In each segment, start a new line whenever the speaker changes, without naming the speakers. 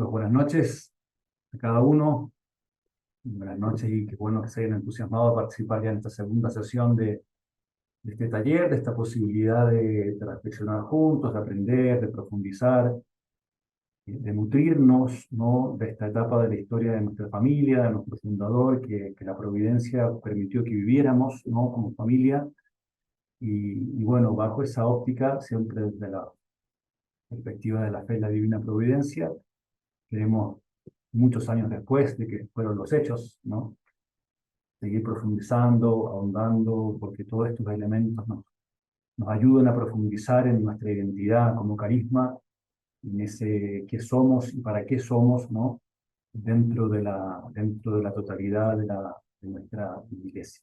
pues buenas noches a cada uno. Buenas noches y qué bueno que se hayan entusiasmado a participar ya en esta segunda sesión de este taller, de esta posibilidad de reflexionar juntos, de aprender, de profundizar, de nutrirnos, ¿no?, de esta etapa de la historia de nuestra familia, de nuestro fundador, que la providencia permitió que viviéramos, ¿no?, como familia. Y bueno, bajo esa óptica, siempre desde la perspectiva de la fe y la divina providencia, queremos, muchos años después de que fueron los hechos, ¿no?, seguir profundizando, ahondando, porque todos estos elementos nos ayudan a profundizar en nuestra identidad como carisma, en ese qué somos y para qué somos, ¿no?, dentro de la totalidad de nuestra iglesia.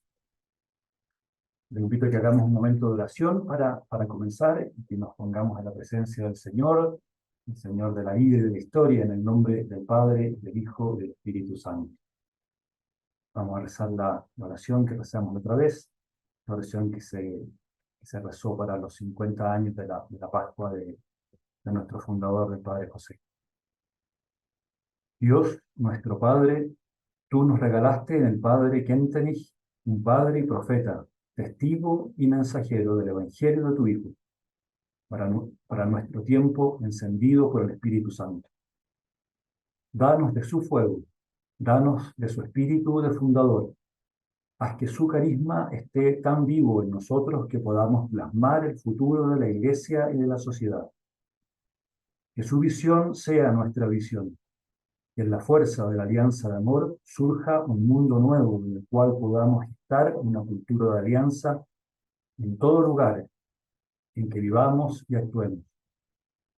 Les invito a que hagamos un momento de oración para comenzar y que nos pongamos en la presencia del Señor, el Señor de la vida y de la historia, en el nombre del Padre, del Hijo y del Espíritu Santo. Vamos a rezar la oración que rezamos otra vez, la oración que se rezó para los 50 años de la Pascua de nuestro fundador, del Padre José. Dios, nuestro Padre, tú nos regalaste en el Padre Kentenich un Padre y profeta, testigo y mensajero del Evangelio de tu Hijo, para nuestro tiempo encendido por el Espíritu Santo. Danos de su fuego, danos de su espíritu de fundador. Haz que su carisma esté tan vivo en nosotros que podamos plasmar el futuro de la Iglesia y de la sociedad. Que su visión sea nuestra visión. Que en la fuerza de la alianza de amor surja un mundo nuevo en el cual podamos gestar una cultura de alianza en todo lugar en que vivamos y actuemos.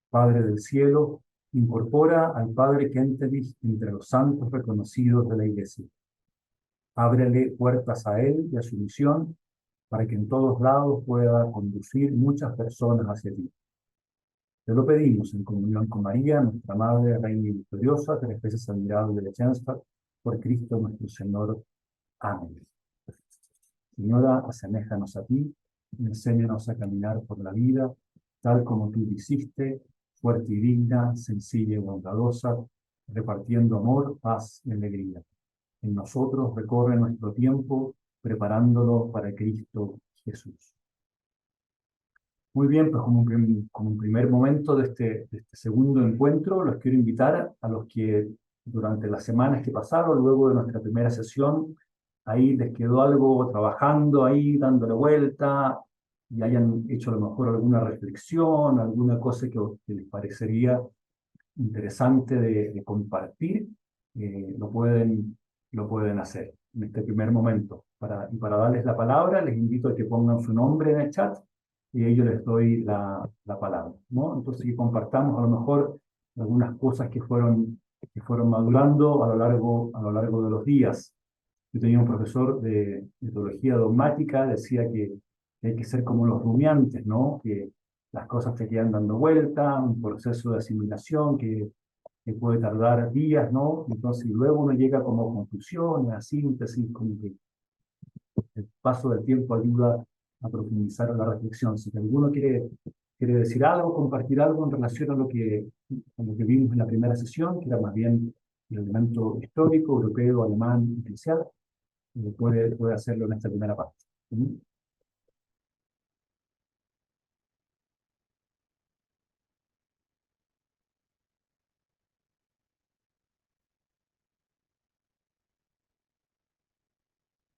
Padre del cielo, incorpora al Padre Kentenich entre los santos reconocidos de la Iglesia. Ábrele puertas a él y a su misión para que en todos lados pueda conducir muchas personas hacia ti. Te lo pedimos en comunión con María, nuestra Madre, Reina y Victoriosa, tres veces admirable de Lechenstat, por Cristo nuestro Señor. Amén. Señora, aseméjanos a ti, enséñanos a caminar por la vida, tal como tú hiciste, fuerte y digna, sencilla y bondadosa, repartiendo amor, paz y alegría. En nosotros recorre nuestro tiempo, preparándolo para Cristo Jesús. Muy bien, pues como un primer momento de este segundo encuentro, los quiero invitar a los que durante las semanas que pasaron, luego de nuestra primera sesión, ahí les quedó algo trabajando ahí, dándole vuelta, y hayan hecho a lo mejor alguna reflexión, alguna cosa que les parecería interesante de compartir, lo pueden hacer en este primer momento. Y para darles la palabra, les invito a que pongan su nombre en el chat y a ellos les doy la palabra, ¿no? Entonces, que compartamos a lo mejor algunas cosas que fueron madurando a lo largo de los días. Yo tenía un profesor de teología dogmática, decía que hay que ser como los rumiantes, ¿no? Que las cosas te quedan dando vuelta, un proceso de asimilación que puede tardar días, ¿no? Entonces, luego uno llega como a conclusiones, a síntesis, como que el paso del tiempo ayuda a profundizar la reflexión. Si alguno quiere decir algo, compartir algo en relación a lo que vimos en la primera sesión, que era más bien el elemento histórico, europeo, alemán, eclesial, puede hacerlo en esta primera parte. ¿Sí?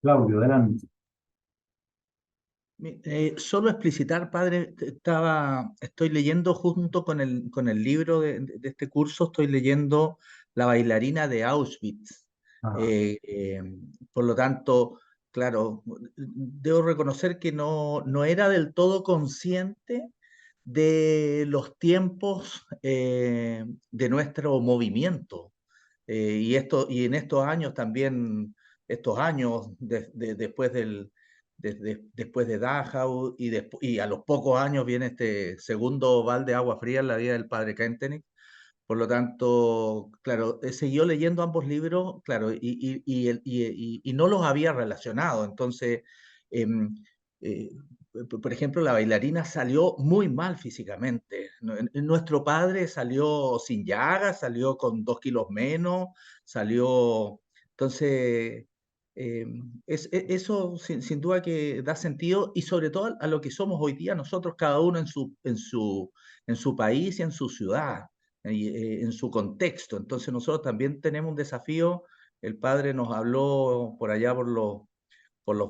Claudio, adelante.
Solo explicitar, padre, estoy leyendo junto con el libro de este curso, estoy leyendo La bailarina de Auschwitz. Eh, eh, por lo tanto, claro, debo reconocer que no era del todo consciente de los tiempos de nuestro movimiento. Y en estos años también, estos años después después de Dachau y a los pocos años viene este segundo balde de agua fría en la vida del padre Kentenich. Por lo tanto, claro, he seguido leyendo ambos libros, claro, y no los había relacionado. Entonces, em, eh, por ejemplo, la bailarina salió muy mal físicamente. Nuestro padre salió sin llagas, salió con 2 kilos menos, salió... Entonces, eso sin duda que da sentido y sobre todo a lo que somos hoy día nosotros, cada uno en su país y en su ciudad, en su contexto. Entonces nosotros también tenemos un desafío. El padre nos habló por allá por los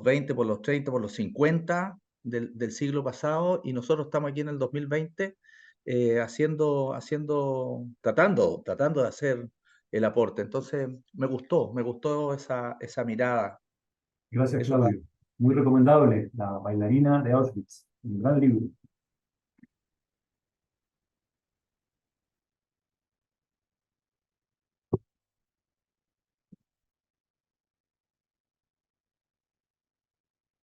20, por los 30, por los 50 del siglo pasado, y nosotros estamos aquí en el 2020 tratando de hacer el aporte. Entonces, me gustó esa mirada.
Gracias,
Eso da.
Claudio. Muy recomendable, La bailarina de Auschwitz, un gran libro.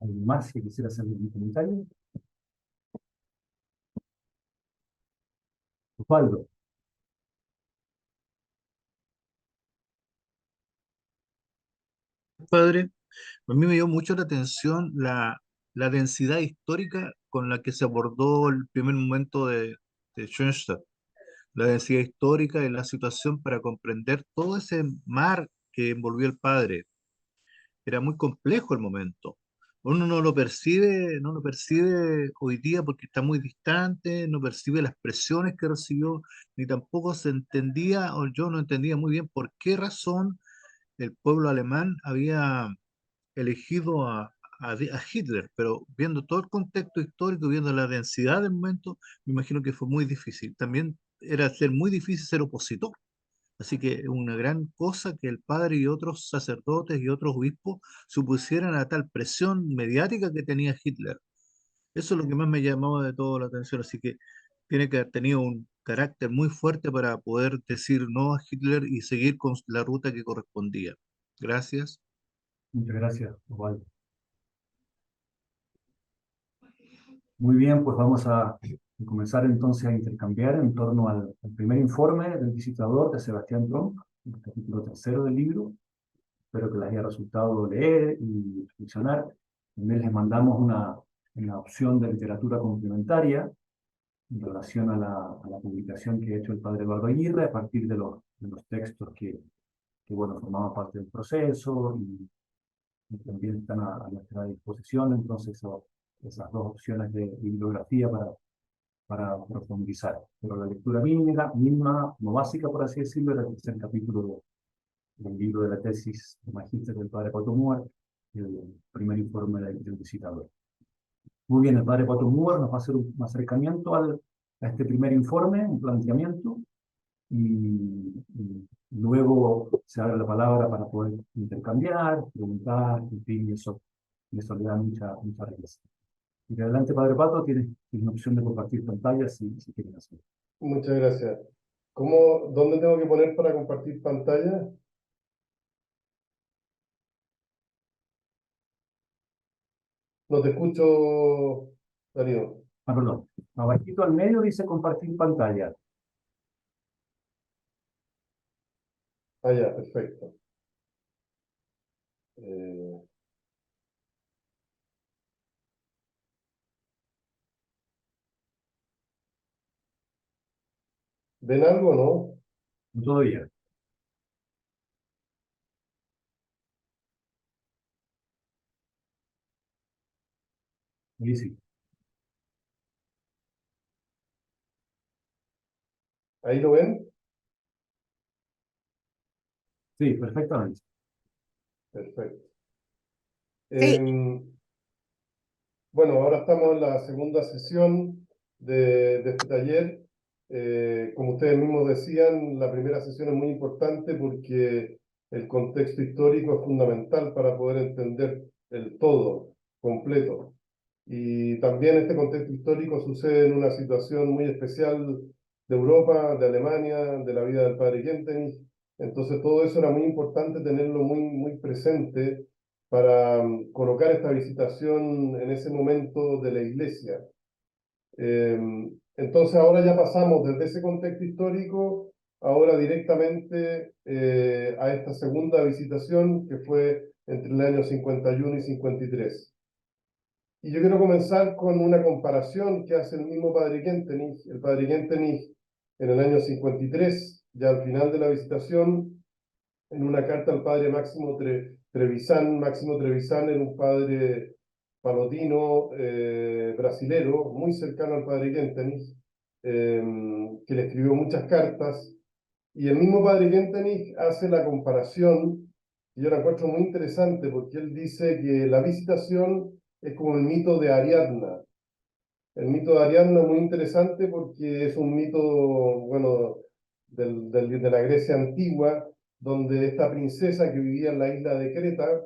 ¿Algo más que quisiera hacer un comentario? Osvaldo.
Padre, a mí me dio mucho la atención la densidad histórica con la que se abordó el primer momento de Schoenstatt, la densidad histórica y la situación para comprender todo ese mar que envolvió el padre. Era muy complejo el momento. Uno no lo percibe hoy día porque está muy distante, no percibe las presiones que recibió, ni tampoco se entendía, o yo no entendía muy bien por qué razón el pueblo alemán había elegido a Hitler, pero viendo todo el contexto histórico, viendo la densidad del momento, me imagino que fue muy difícil. También era ser muy difícil ser opositor. Así que es una gran cosa que el padre y otros sacerdotes y otros obispos supusieran a tal presión mediática que tenía Hitler. Eso es lo que más me llamaba de todo la atención. Así que tiene que haber tenido un carácter muy fuerte para poder decir no a Hitler y seguir con la ruta que correspondía. Gracias.
Muchas gracias, Osvaldo. Muy bien, pues vamos a comenzar entonces a intercambiar en torno al primer informe del visitador de Sebastián Tronc, el capítulo tercero del libro. Espero que les haya resultado leer y reflexionar. También les mandamos una opción de literatura complementaria en relación a la publicación que ha hecho el padre Eduardo Aguirre a partir de los textos que, bueno, formaban parte del proceso y también están a nuestra disposición. Entonces, esas dos opciones de bibliografía para profundizar. Pero la lectura mínima, como básica, por así decirlo, era el tercer capítulo del libro de la tesis de magíster del padre Pato Muar, el primer informe del visitador. Muy bien, el padre Pato Muar nos va a hacer un acercamiento a este primer informe, un planteamiento, y luego se abre la palabra para poder intercambiar, preguntar, en fin, y eso le da mucha riqueza. Y adelante, padre Pato, tienes una opción de compartir pantalla si quieres hacerlo.
Muchas gracias. ¿Dónde tengo que poner para compartir pantalla? No te escucho, Darío.
Perdón. Abajito al medio dice compartir pantalla.
Ah, ya, perfecto. Eh, ¿Ven algo o no?
Todavía. Ahí sí.
¿Ahí lo ven?
Sí, perfectamente.
Perfecto.
Sí.
Bueno, ahora estamos en la segunda sesión de este taller. Como ustedes mismos decían, la primera sesión es muy importante porque el contexto histórico es fundamental para poder entender el todo completo. Y también este contexto histórico sucede en una situación muy especial de Europa, de Alemania, de la vida del padre Kentenich. Entonces todo eso era muy importante tenerlo muy presente para colocar esta visitación en ese momento de la iglesia. Entonces ahora ya pasamos desde ese contexto histórico, ahora directamente a esta segunda visitación que fue entre el año 51 y 53. Y yo quiero comenzar con una comparación que hace el mismo padre Kentenich. El padre Kentenich, en el año 53, ya al final de la visitación, en una carta al padre Máximo Trevisan. Máximo Trevisan era un padre palotino brasilero, muy cercano al padre Kentenich, que le escribió muchas cartas. Y el mismo padre Kentenich hace la comparación, y yo la encuentro muy interesante, porque él dice que la visitación es como el mito de Ariadna. El mito de Ariadna es muy interesante porque es un mito, bueno, de la Grecia antigua, donde esta princesa que vivía en la isla de Creta,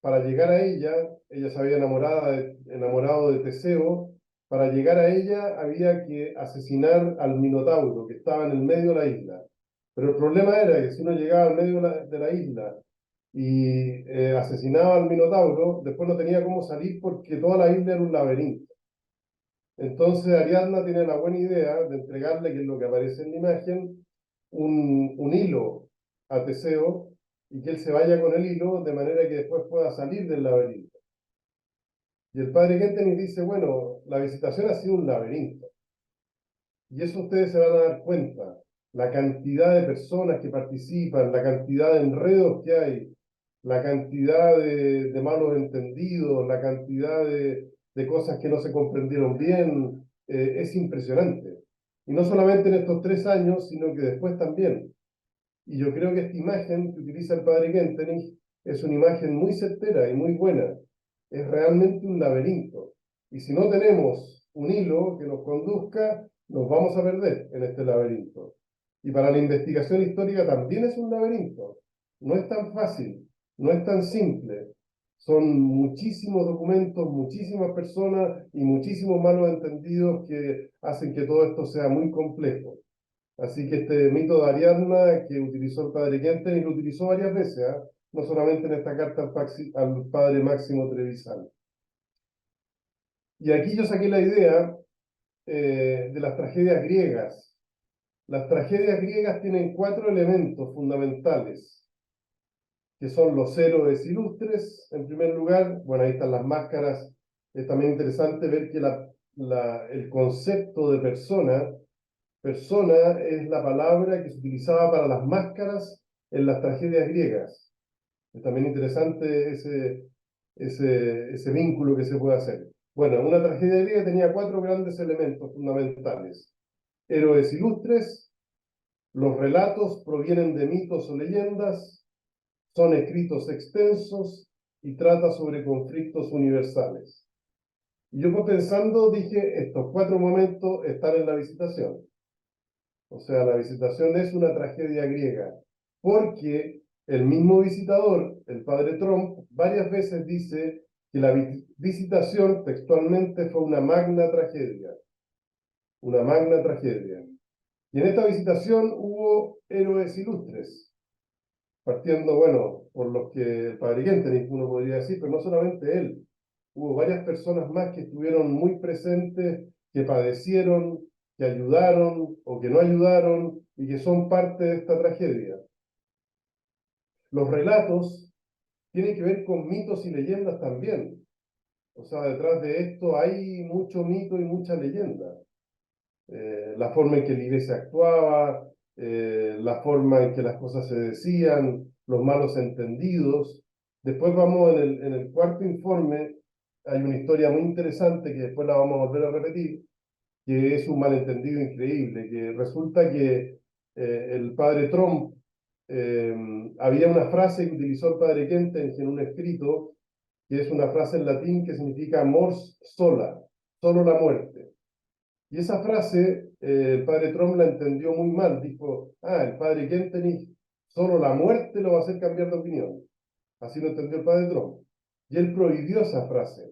para llegar a ella se había enamorado de Teseo. Para llegar a ella había que asesinar al Minotauro, que estaba en el medio de la isla. Pero el problema era que si uno llegaba al medio de la isla y asesinaba al Minotauro, después no tenía cómo salir porque toda la isla era un laberinto. Entonces Ariadna tiene la buena idea de entregarle, que es lo que aparece en la imagen, un hilo a Teseo, y que él se vaya con el hilo de manera que después pueda salir del laberinto. Y el padre Kentenich dice, bueno, la visitación ha sido un laberinto. Y eso ustedes se van a dar cuenta, la cantidad de personas que participan, la cantidad de enredos que hay, la cantidad de malos entendidos, la cantidad de cosas que no se comprendieron bien, es impresionante. Y no solamente en estos 3 años, sino que después también. Y yo creo que esta imagen que utiliza el padre Kentenich es una imagen muy certera y muy buena. Es realmente un laberinto. Y si no tenemos un hilo que nos conduzca, nos vamos a perder en este laberinto. Y para la investigación histórica también es un laberinto. No es tan fácil, no es tan simple. Son muchísimos documentos, muchísimas personas y muchísimos malos entendidos que hacen que todo esto sea muy complejo. Así que este mito de Ariadna que utilizó el padre Kentenich, lo utilizó varias veces, no solamente en esta carta al padre Máximo Trevisan. Y aquí yo saqué la idea de las tragedias griegas. Las tragedias griegas tienen 4 elementos fundamentales, que son los héroes ilustres, en primer lugar. Bueno, ahí están las máscaras. Es también interesante ver que el concepto de persona es la palabra que se utilizaba para las máscaras en las tragedias griegas. Es también interesante ese vínculo que se puede hacer. Bueno, una tragedia griega tenía 4 grandes elementos fundamentales. Héroes ilustres, los relatos provienen de mitos o leyendas, son escritos extensos y trata sobre conflictos universales. Y yo, pues, pensando, dije, estos 4 momentos están en la visitación. O sea, la visitación es una tragedia griega, porque el mismo visitador, el padre Trump, varias veces dice que la visitación textualmente fue una magna tragedia. Una magna tragedia. Y en esta visitación hubo héroes ilustres, partiendo, bueno, por los que el padre Kentenich, uno podría decir, pero no solamente él. Hubo varias personas más que estuvieron muy presentes, que padecieron, que ayudaron o que no ayudaron y que son parte de esta tragedia. Los relatos tienen que ver con mitos y leyendas también. O sea, detrás de esto hay mucho mito y mucha leyenda. La forma en que la iglesia actuaba, la forma en que las cosas se decían, los malos entendidos. Después vamos en el 4º informe, hay una historia muy interesante que después la vamos a volver a repetir, que es un malentendido increíble, que resulta que el padre Trump, había una frase que utilizó el padre Kentenich en un escrito, que es una frase en latín que significa mors sola, solo la muerte. Y esa frase, el padre Trump la entendió muy mal, dijo, el padre Kentenich, solo la muerte lo va a hacer cambiar de opinión. Así lo entendió el padre Trump. Y él prohibió esa frase.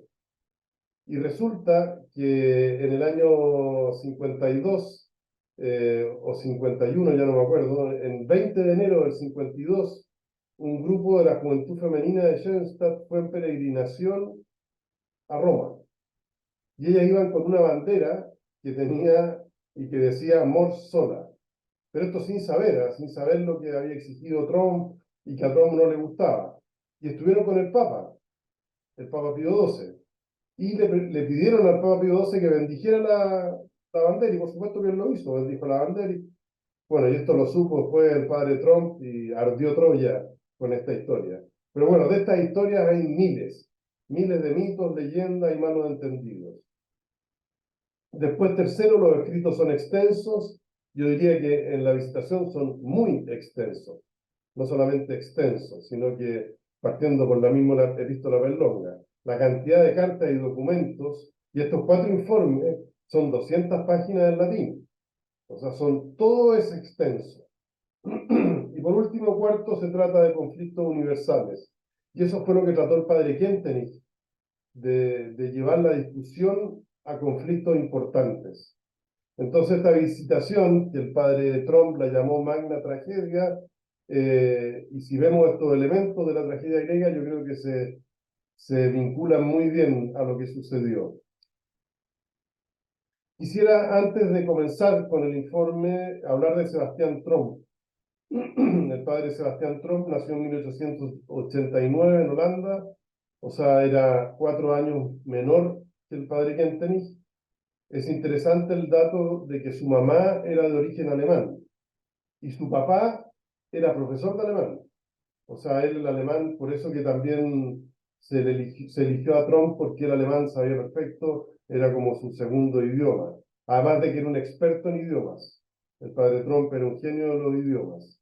Y resulta que en el año 52 o 51, ya no me acuerdo, en 20 de enero del 52, un grupo de la juventud femenina de Schoenstatt fue en peregrinación a Roma. Y ellas iban con una bandera que tenía y que decía Mors sola. Pero esto sin saber lo que había exigido Trump y que a Trump no le gustaba. Y estuvieron con el Papa. el Papa Pío XII. Y le pidieron al Papa Pío XII que bendijera la bandera, y por supuesto que él lo hizo, bendijo la bandera. Bueno, y esto lo supo después el padre Trump y ardió Troya con esta historia. Pero bueno, de estas historias hay miles de mitos, leyendas y malos entendidos. Después, tercero, los escritos son extensos. Yo diría que en la Visitación son muy extensos. No solamente extensos, sino que partiendo por la misma epístola Perlonga. La cantidad de cartas y documentos, y estos 4 informes son 200 páginas en latín. O sea, todo es extenso. Y por último, cuarto, se trata de conflictos universales. Y eso fue lo que trató el padre Kentenich, de llevar la discusión a conflictos importantes. Entonces, esta Visitación, que el padre Trump la llamó Magna Tragedia, y si vemos estos elementos de la tragedia griega, yo creo que se vinculan muy bien a lo que sucedió. Quisiera, antes de comenzar con el informe, hablar de Sebastián Tromp. El padre Sebastián Tromp nació en 1889 en Holanda, o sea, era 4 años menor que el padre Kentenich. Es interesante el dato de que su mamá era de origen alemán y su papá era profesor de alemán. O sea, él el alemán, por eso que también se eligió a Trump, porque el alemán sabía perfecto, era como su segundo idioma. Además de que era un experto en idiomas. El padre Trump era un genio de los idiomas.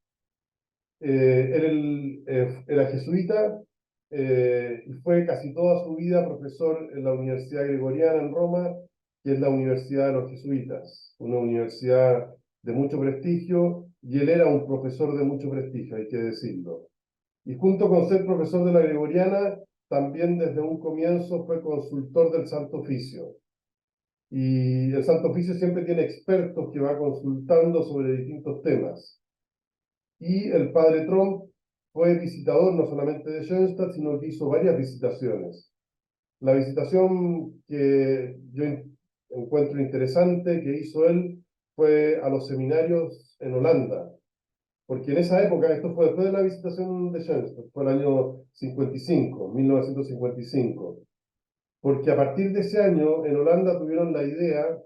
Él era jesuita y fue casi toda su vida profesor en la Universidad Gregoriana en Roma, que es la Universidad de los Jesuitas, una universidad de mucho prestigio, y él era un profesor de mucho prestigio, hay que decirlo. Y junto con ser profesor de la Gregoriana, también desde un comienzo fue consultor del Santo Oficio. Y el Santo Oficio siempre tiene expertos que va consultando sobre distintos temas. Y el padre Trump fue visitador no solamente de Schoenstatt, sino que hizo varias visitaciones. La visitación que yo encuentro interesante que hizo él fue a los seminarios en Holanda, porque en esa época, esto fue después de la visitación de Schoenstatt, fue el año 55, 1955, porque a partir de ese año en Holanda tuvieron la idea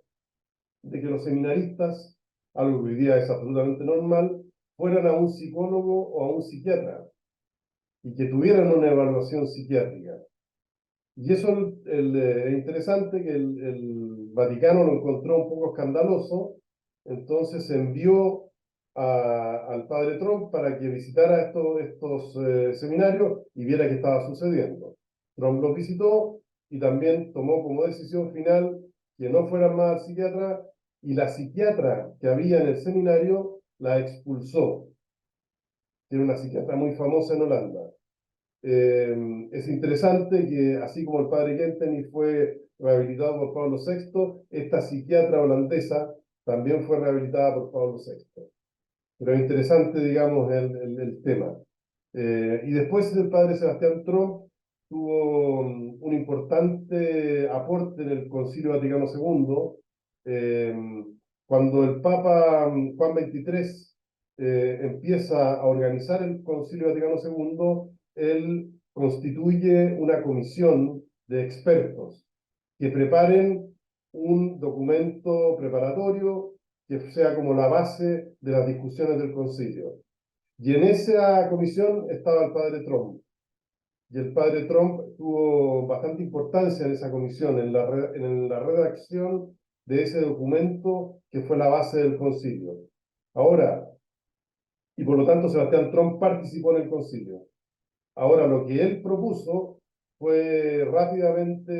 de que los seminaristas, algo que hoy día es absolutamente normal, fueran a un psicólogo o a un psiquiatra y que tuvieran una evaluación psiquiátrica. Y eso es interesante, que el Vaticano lo encontró un poco escandaloso, entonces envió al padre Trump para que visitara estos seminarios y viera qué estaba sucediendo. Trump los visitó y también tomó como decisión final que no fueran más al psiquiatra, y la psiquiatra que había en el seminario la expulsó. Era una psiquiatra muy famosa en Holanda. Es interesante que, así como el padre Kentenich fue rehabilitado por Pablo VI, esta psiquiatra holandesa también fue rehabilitada por Pablo VI. Pero es interesante, digamos, el tema. Y después el padre Sebastián Trump tuvo un importante aporte en el Concilio Vaticano II, cuando el Papa Juan XXIII empieza a organizar el Concilio Vaticano II, él constituye una comisión de expertos que preparen un documento preparatorio que sea como la base de las discusiones del concilio. Y en esa comisión estaba el padre Trump. Y el padre Trump tuvo bastante importancia en esa comisión, en la redacción de ese documento que fue la base del concilio. Ahora, y por lo tanto Sebastián Trump participó en el concilio. Ahora, lo que él propuso fue rápidamente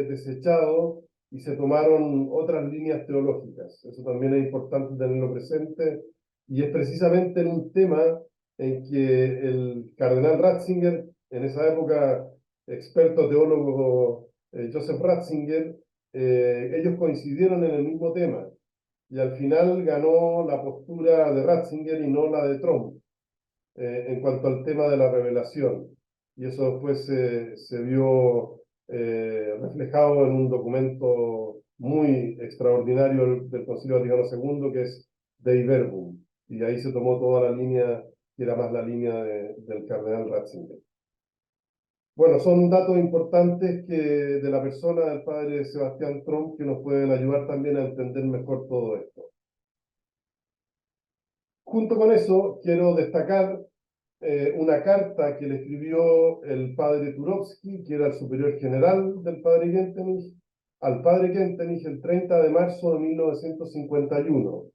desechado y se tomaron otras líneas teológicas. Eso también es importante tenerlo presente, y es precisamente en un tema en que el cardenal Ratzinger, en esa época experto teólogo Joseph Ratzinger, ellos coincidieron en el mismo tema, y al final ganó la postura de Ratzinger y no la de Trump en cuanto al tema de la revelación. Y eso después se vio reflejado en un documento muy extraordinario del Concilio Vaticano II, que es Dei Verbum. Y ahí se tomó toda la línea, que era más la línea del cardenal Ratzinger. Bueno, son datos importantes de la persona del padre Sebastián Trump que nos pueden ayudar también a entender mejor todo esto. Junto con eso, quiero destacar una carta que le escribió el padre Turovsky, que era el superior general del padre Kentenich, al padre Kentenich el 30 de marzo de 1951.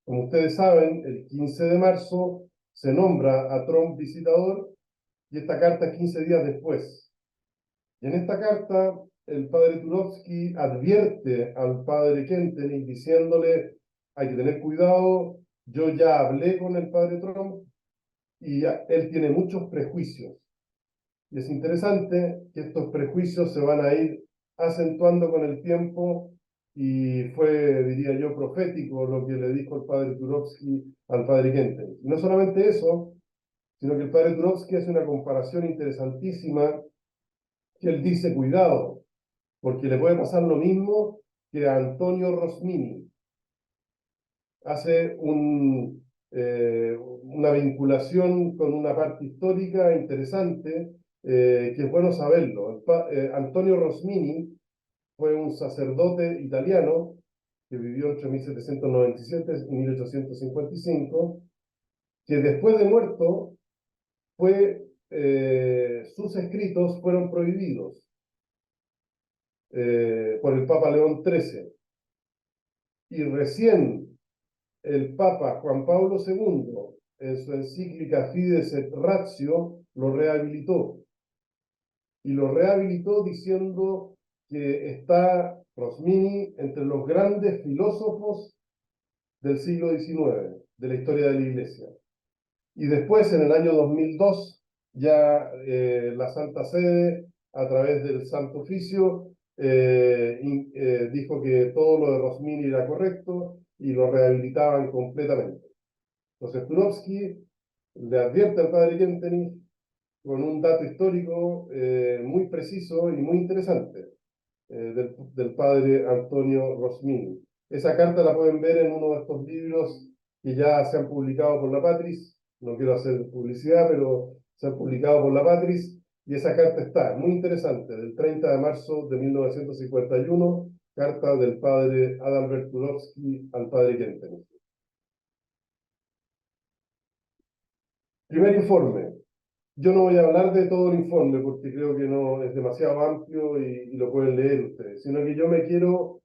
Como ustedes saben, el 15 de marzo se nombra a Trump visitador y esta carta es 15 días después. Y en esta carta, el padre Turovsky advierte al padre Kentenich diciéndole: hay que tener cuidado, yo ya hablé con el padre Trump y él tiene muchos prejuicios. Y es interesante que estos prejuicios se van a ir acentuando con el tiempo y fue, diría yo, profético lo que le dijo el padre Turovsky al padre Kentenich. Y no solamente eso, sino que el padre Turovsky hace una comparación interesantísima que él dice: cuidado, porque le puede pasar lo mismo que a Antonio Rosmini. Hace una vinculación con una parte histórica interesante, que es bueno saberlo. Antonio Rosmini fue un sacerdote italiano que vivió entre 1797 y 1855, que después de muerto sus escritos fueron prohibidos por el Papa León XIII. Y recién el Papa Juan Pablo II, en su encíclica Fides et Ratio, lo rehabilitó. Y lo rehabilitó diciendo que está Rosmini entre los grandes filósofos del siglo XIX, de la historia de la Iglesia. Y después, en el año 2002, ya la Santa Sede, a través del Santo Oficio, dijo que todo lo de Rosmini era correcto y lo rehabilitaban completamente. Entonces Turovsky le advierte al padre Kentenich con un dato histórico muy preciso y muy interesante del padre Antonio Rosmini. Esa carta la pueden ver en uno de estos libros que ya se han publicado por la Patris. No quiero hacer publicidad, pero se han publicado por la Patris. Y esa carta está muy interesante, del 30 de marzo de 1951, carta del padre Adalbert Turovsky al padre Kentenich. Primer informe. Yo no voy a hablar de todo el informe porque creo que no es demasiado amplio y lo pueden leer ustedes, sino que yo me quiero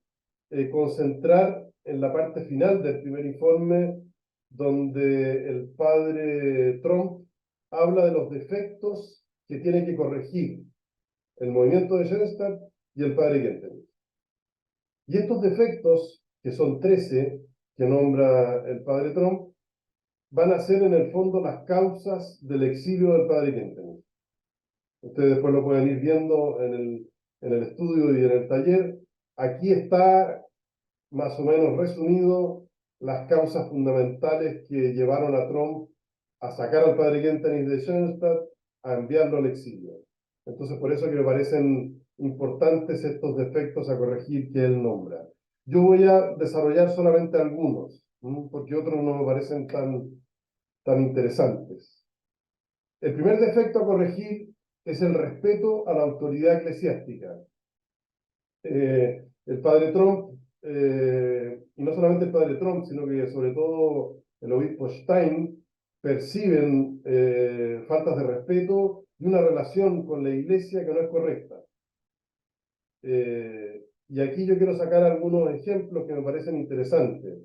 concentrar en la parte final del primer informe, donde el padre Trump habla de los defectos que tiene que corregir el movimiento de Schoenstatt y el padre Kentenich. Y estos defectos, que son 13, que nombra el padre Trump, van a ser en el fondo las causas del exilio del padre Kentenich. Ustedes después lo pueden ir viendo en el estudio y en el taller. Aquí está más o menos resumido las causas fundamentales que llevaron a Trump a sacar al padre Kentenich de Schoenstatt, a enviarlo al exilio. Entonces, por eso que me parecen importantes estos defectos a corregir que él nombra. Yo voy a desarrollar solamente algunos, porque otros no me parecen tan interesantes. El primer defecto a corregir es el respeto a la autoridad eclesiástica. El padre Trump, y no solamente el padre Trump, sino que sobre todo el obispo Stein, perciben faltas de respeto y una relación con la iglesia que no es correcta. Y aquí yo quiero sacar algunos ejemplos que me parecen interesantes.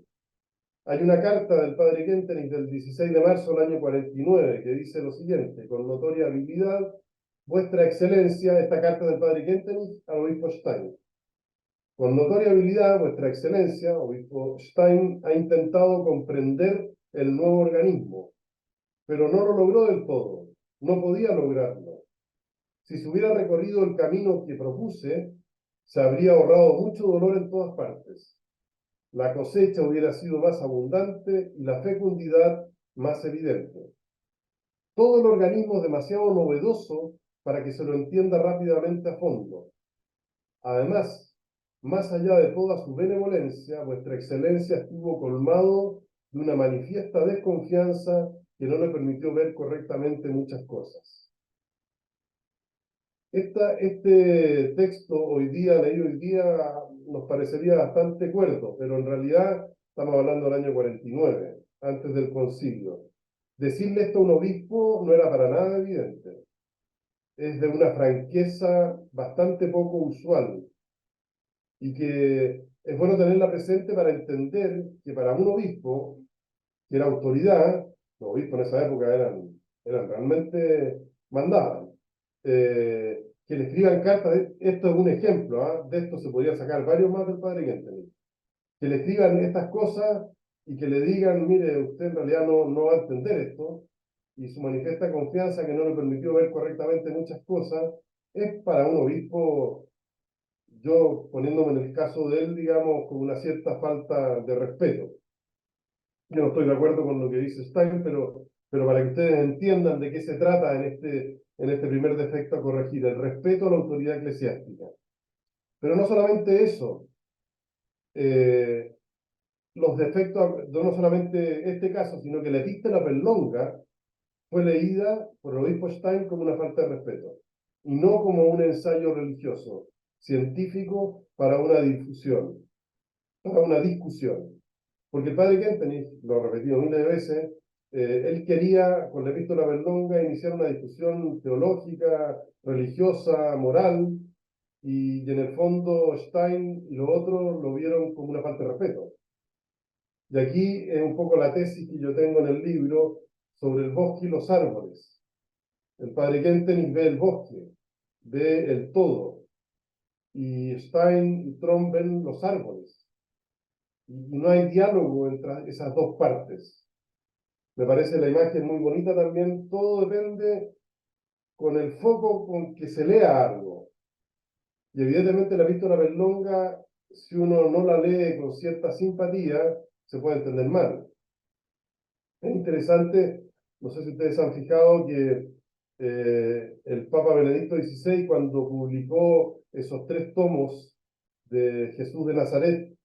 Hay una carta del padre Kentenich del 16 de marzo del año 49 que dice lo siguiente: con notoria habilidad, vuestra excelencia, esta carta del padre Kentenich al obispo Stein. Con notoria habilidad, vuestra excelencia, obispo Stein, ha intentado comprender el nuevo organismo, pero no lo logró del todo, no podía lograrlo. Si se hubiera recorrido el camino que propuse, se habría ahorrado mucho dolor en todas partes. La cosecha hubiera sido más abundante y la fecundidad más evidente. Todo el organismo es demasiado novedoso para que se lo entienda rápidamente a fondo. Además, más allá de toda su benevolencia, vuestra excelencia estuvo colmado de una manifiesta desconfianza que no le permitió ver correctamente muchas cosas. Este texto leído hoy día, nos parecería bastante cuerdo, pero en realidad estamos hablando del año 49, antes del concilio. Decirle esto a un obispo no era para nada evidente. Es de una franqueza bastante poco usual y que es bueno tenerla presente para entender que para un obispo, que era autoridad, los obispos en esa época eran realmente mandaban, que le escriban cartas, esto es un ejemplo, de esto se podría sacar varios más del padre Kentenich, que le escriban estas cosas y que le digan, mire, usted en realidad no va a entender esto, y su manifiesta confianza que no le permitió ver correctamente muchas cosas, es para un obispo, yo poniéndome en el caso de él, digamos, con una cierta falta de respeto. Yo no estoy de acuerdo con lo que dice Stein, pero para que ustedes entiendan de qué se trata en este primer defecto a corregir, el respeto a la autoridad eclesiástica. Pero no solamente eso, los defectos, no solamente este caso, sino que la epístola Perlonga fue leída por el obispo Stein como una falta de respeto, y no como un ensayo religioso, científico para una difusión, para una discusión. Porque el padre Kentenich, lo he repetido miles de veces, él quería, con la epístola Perlonga, iniciar una discusión teológica, religiosa, moral, y en el fondo Stein y los otros lo vieron como una falta de respeto. Y aquí es un poco la tesis que yo tengo en el libro sobre el bosque y los árboles. El padre Kentenich ve el bosque, ve el todo, y Stein y Tromp ven los árboles. Y no hay diálogo entre esas dos partes. Me parece la imagen muy bonita también. Todo depende con el foco con que se lea algo. Y evidentemente la epístola Perlonga, si uno no la lee con cierta simpatía, se puede entender mal. Es interesante, no sé si ustedes han fijado que el Papa Benedicto XVI, cuando publicó esos 3 tomos de Jesús de Nazaret,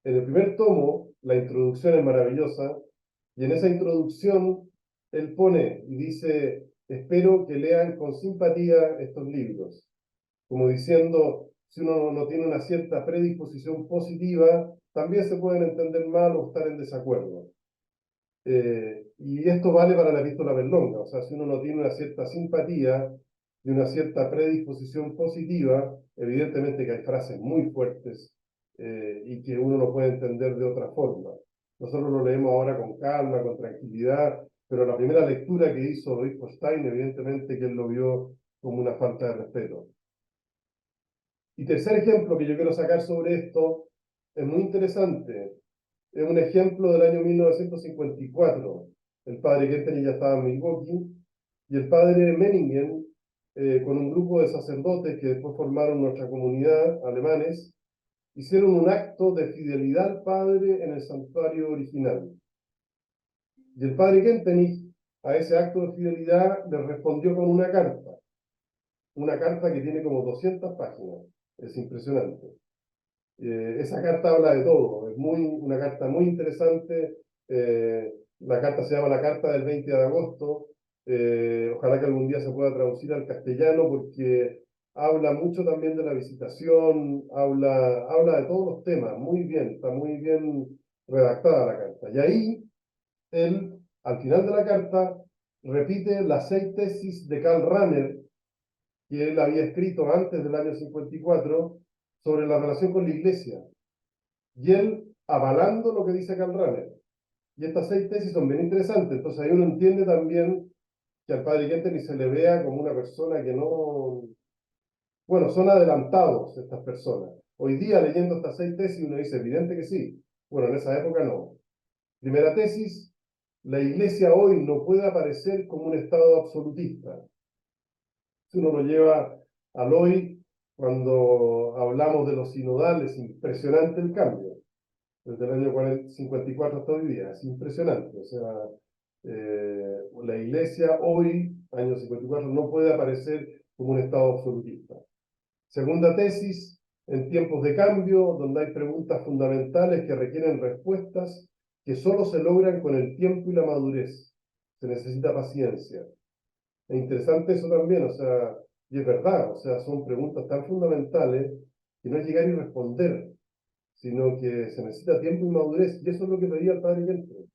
en el primer tomo, la introducción es maravillosa, y en esa introducción él pone y dice, espero que lean con simpatía estos libros, como diciendo, si uno no tiene una cierta predisposición positiva, también se pueden entender mal o estar en desacuerdo. Y esto vale para la epístola Perlonga, o sea, si uno no tiene una cierta simpatía y una cierta predisposición positiva, evidentemente que hay frases muy fuertes y que uno no puede entender de otra forma. Nosotros lo leemos ahora con calma, con tranquilidad, pero la primera lectura que hizo el obispo Stein, evidentemente que él lo vio como una falta de respeto. Y tercer ejemplo que yo quiero sacar sobre esto, es muy interesante, es un ejemplo del año 1954. El padre Kentenich ya estaba en Milwaukee, y el padre Menningen, con un grupo de sacerdotes que después formaron nuestra comunidad, alemanes, hicieron un acto de fidelidad al padre en el santuario original. Y el padre Kentenich, a ese acto de fidelidad, le respondió con una carta que tiene como 200 páginas. Es impresionante. Esa carta habla de todo, es una carta muy interesante. La carta se llama la Carta del 20 de agosto. Ojalá que algún día se pueda traducir al castellano, porque habla mucho también de la visitación, habla de todos los temas, muy bien, está muy bien redactada la carta. Y ahí, él, al final de la carta, repite las 6 tesis de Karl Rahner, que él había escrito antes del año 54, sobre la relación con la Iglesia, y él avalando lo que dice Karl Rahner. Y estas 6 tesis son bien interesantes, entonces ahí uno entiende también que al padre Kentenich se le vea como una persona que no... Bueno, son adelantados estas personas. Hoy día, leyendo estas 6 tesis, uno dice, evidente que sí. Bueno, en esa época no. Primera tesis, la Iglesia hoy no puede aparecer como un estado absolutista. Si uno lo lleva al hoy, cuando hablamos de los sinodales, impresionante el cambio, desde el año 54 hasta hoy día, es impresionante. O sea, la Iglesia hoy, año 54, no puede aparecer como un estado absolutista. Segunda tesis, en tiempos de cambio, donde hay preguntas fundamentales que requieren respuestas que solo se logran con el tiempo y la madurez. Se necesita paciencia. Es interesante eso también, o sea, Y es verdad, o sea, son preguntas tan fundamentales que no es llegar y responder, sino que se necesita tiempo y madurez, y eso es lo que pedía el padre Kentenich.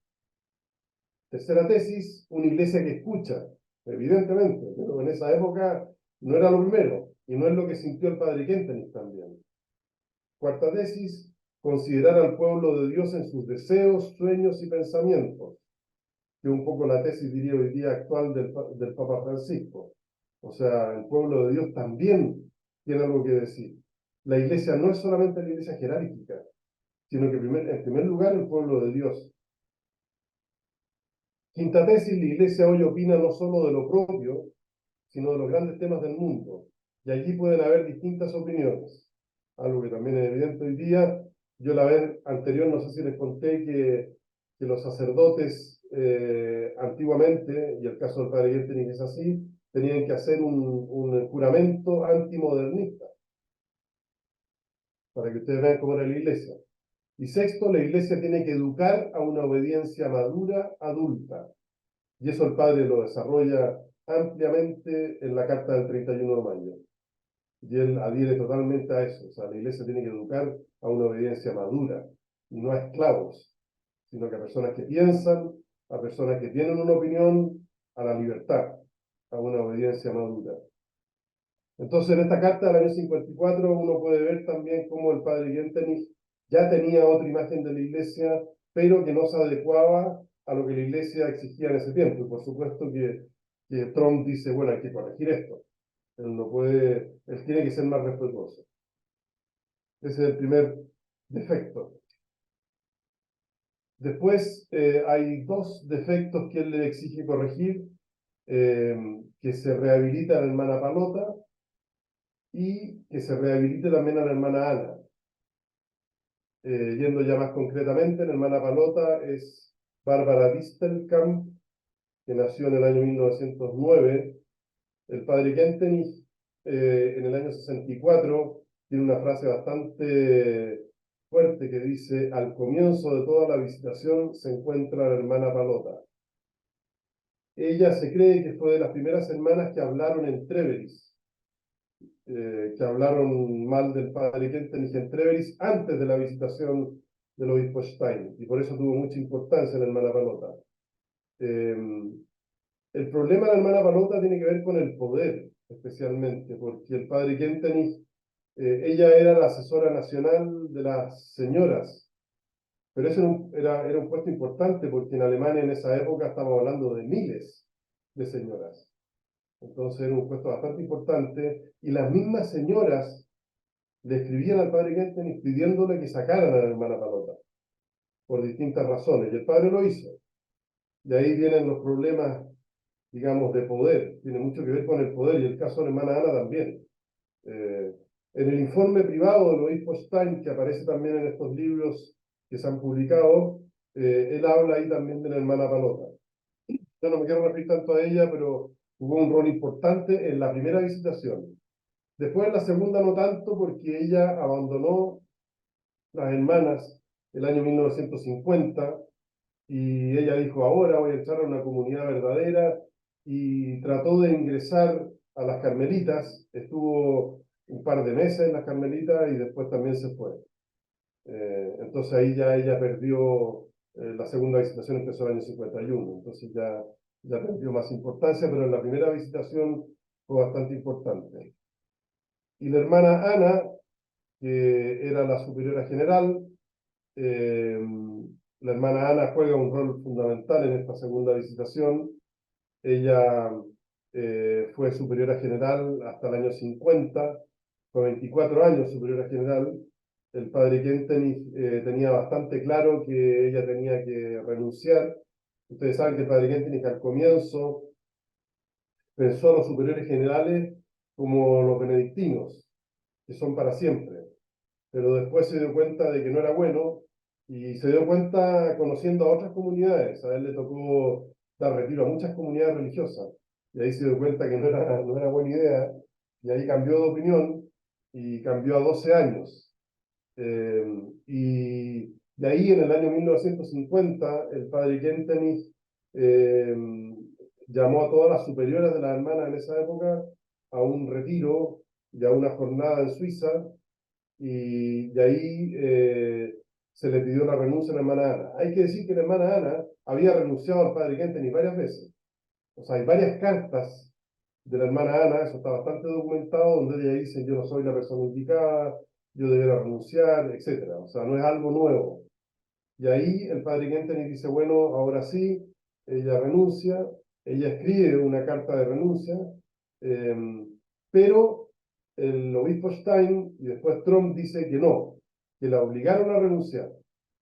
Tercera tesis, una iglesia que escucha, evidentemente, pero en esa época no era lo primero, y no es lo que sintió el padre Kentenich también. Cuarta tesis, considerar al pueblo de Dios en sus deseos, sueños y pensamientos, que es un poco la tesis, diría hoy día, actual del Papa Francisco. O sea, el pueblo de Dios también tiene algo que decir. La iglesia no es solamente la iglesia jerárquica, sino que en primer lugar el pueblo de Dios. Quinta tesis, la iglesia hoy opina no solo de lo propio, sino de los grandes temas del mundo. Y allí pueden haber distintas opiniones. Algo que también es evidente hoy día. Yo la vez anterior, no sé si les conté que los sacerdotes antiguamente, y el caso del padre Kentenich es así, tenían que hacer un juramento antimodernista, para que ustedes vean cómo era la iglesia. Y sexto, la iglesia tiene que educar a una obediencia madura, adulta. Y eso el padre lo desarrolla ampliamente en la carta del 31 de mayo. Y él adhiere totalmente a eso. O sea, la iglesia tiene que educar a una obediencia madura, y no a esclavos, sino que a personas que piensan, a personas que tienen una opinión, a la libertad, a una obediencia madura. Entonces, en esta carta del año 54 uno puede ver también cómo el padre Kentenich ya tenía otra imagen de la iglesia, pero que no se adecuaba a lo que la iglesia exigía en ese tiempo. Y por supuesto que Trump dice, bueno, hay que corregir esto. Él no puede, él tiene que ser más respetuoso. Ese es el primer defecto. Después hay dos defectos que él le exige corregir, que se rehabilita a la hermana Palota y que se rehabilite también a la hermana Ana. Yendo ya más concretamente, la hermana Palota es Bárbara Distelkamp, que nació en el año 1909. El padre Kentenich, en el año 64, tiene una frase bastante fuerte que dice: al comienzo de toda la visitación se encuentra la hermana Palota. Ella se cree que fue de las primeras hermanas que hablaron en Treveris, que hablaron mal del padre Kentenich en Treveris antes de la visitación del obispo Stein, y por eso tuvo mucha importancia la hermana Palota. El problema de la hermana Palota tiene que ver con el poder, especialmente, porque el padre Kentenich, ella era la asesora nacional de las señoras, pero eso era un puesto importante, porque en Alemania en esa época estamos hablando de miles de señoras. Entonces era un puesto bastante importante, y las mismas señoras le escribían al padre Kentenich pidiéndole que sacaran a la hermana Palota, por distintas razones, y el padre lo hizo. Y ahí vienen los problemas, digamos, de poder. Tiene mucho que ver con el poder, y el caso de la hermana Ana también. En el informe privado del obispo Stein, que aparece también en estos libros que se han publicado, él habla ahí también de la hermana Palota. Yo no me quiero referir tanto a ella, pero jugó un rol importante en la primera visitación. Después en la segunda no tanto, porque ella abandonó las hermanas el año 1950, y ella dijo: ahora voy a entrar a una comunidad verdadera, y trató de ingresar a las carmelitas. Estuvo un par de meses en las carmelitas y después también se fue. Entonces ahí ya ella perdió, la segunda visitación empezó el año 51, entonces ya perdió más importancia, pero en la primera visitación fue bastante importante. Y la hermana Ana, que era la superiora general, la hermana Ana juega un rol fundamental en esta segunda visitación. Ella fue superiora general hasta el año 50, fue 24 años superiora general. El padre Kentenich tenía bastante claro que ella tenía que renunciar. Ustedes saben que el padre Kentenich al comienzo pensó a los superiores generales como los benedictinos, que son para siempre, pero después se dio cuenta de que no era bueno, y se dio cuenta conociendo a otras comunidades. A él le tocó dar retiro a muchas comunidades religiosas, y ahí se dio cuenta que no era buena idea, y ahí cambió de opinión, y cambió a 12 años. Y de ahí, en el año 1950, el padre Kentenich llamó a todas las superioras de las hermanas en esa época a un retiro y a una jornada en Suiza, y de ahí se le pidió la renuncia a la hermana Ana. Hay que decir que la hermana Ana había renunciado al padre Kentenich varias veces. O sea, hay varias cartas de la hermana Ana, eso está bastante documentado, donde ella dice: yo no soy la persona indicada, yo debería renunciar, etc. O sea, no es algo nuevo. Y ahí el padre Kentenich dice: bueno, ahora sí, ella renuncia, ella escribe una carta de renuncia, pero el obispo Stein y después Trump dice que no, que la obligaron a renunciar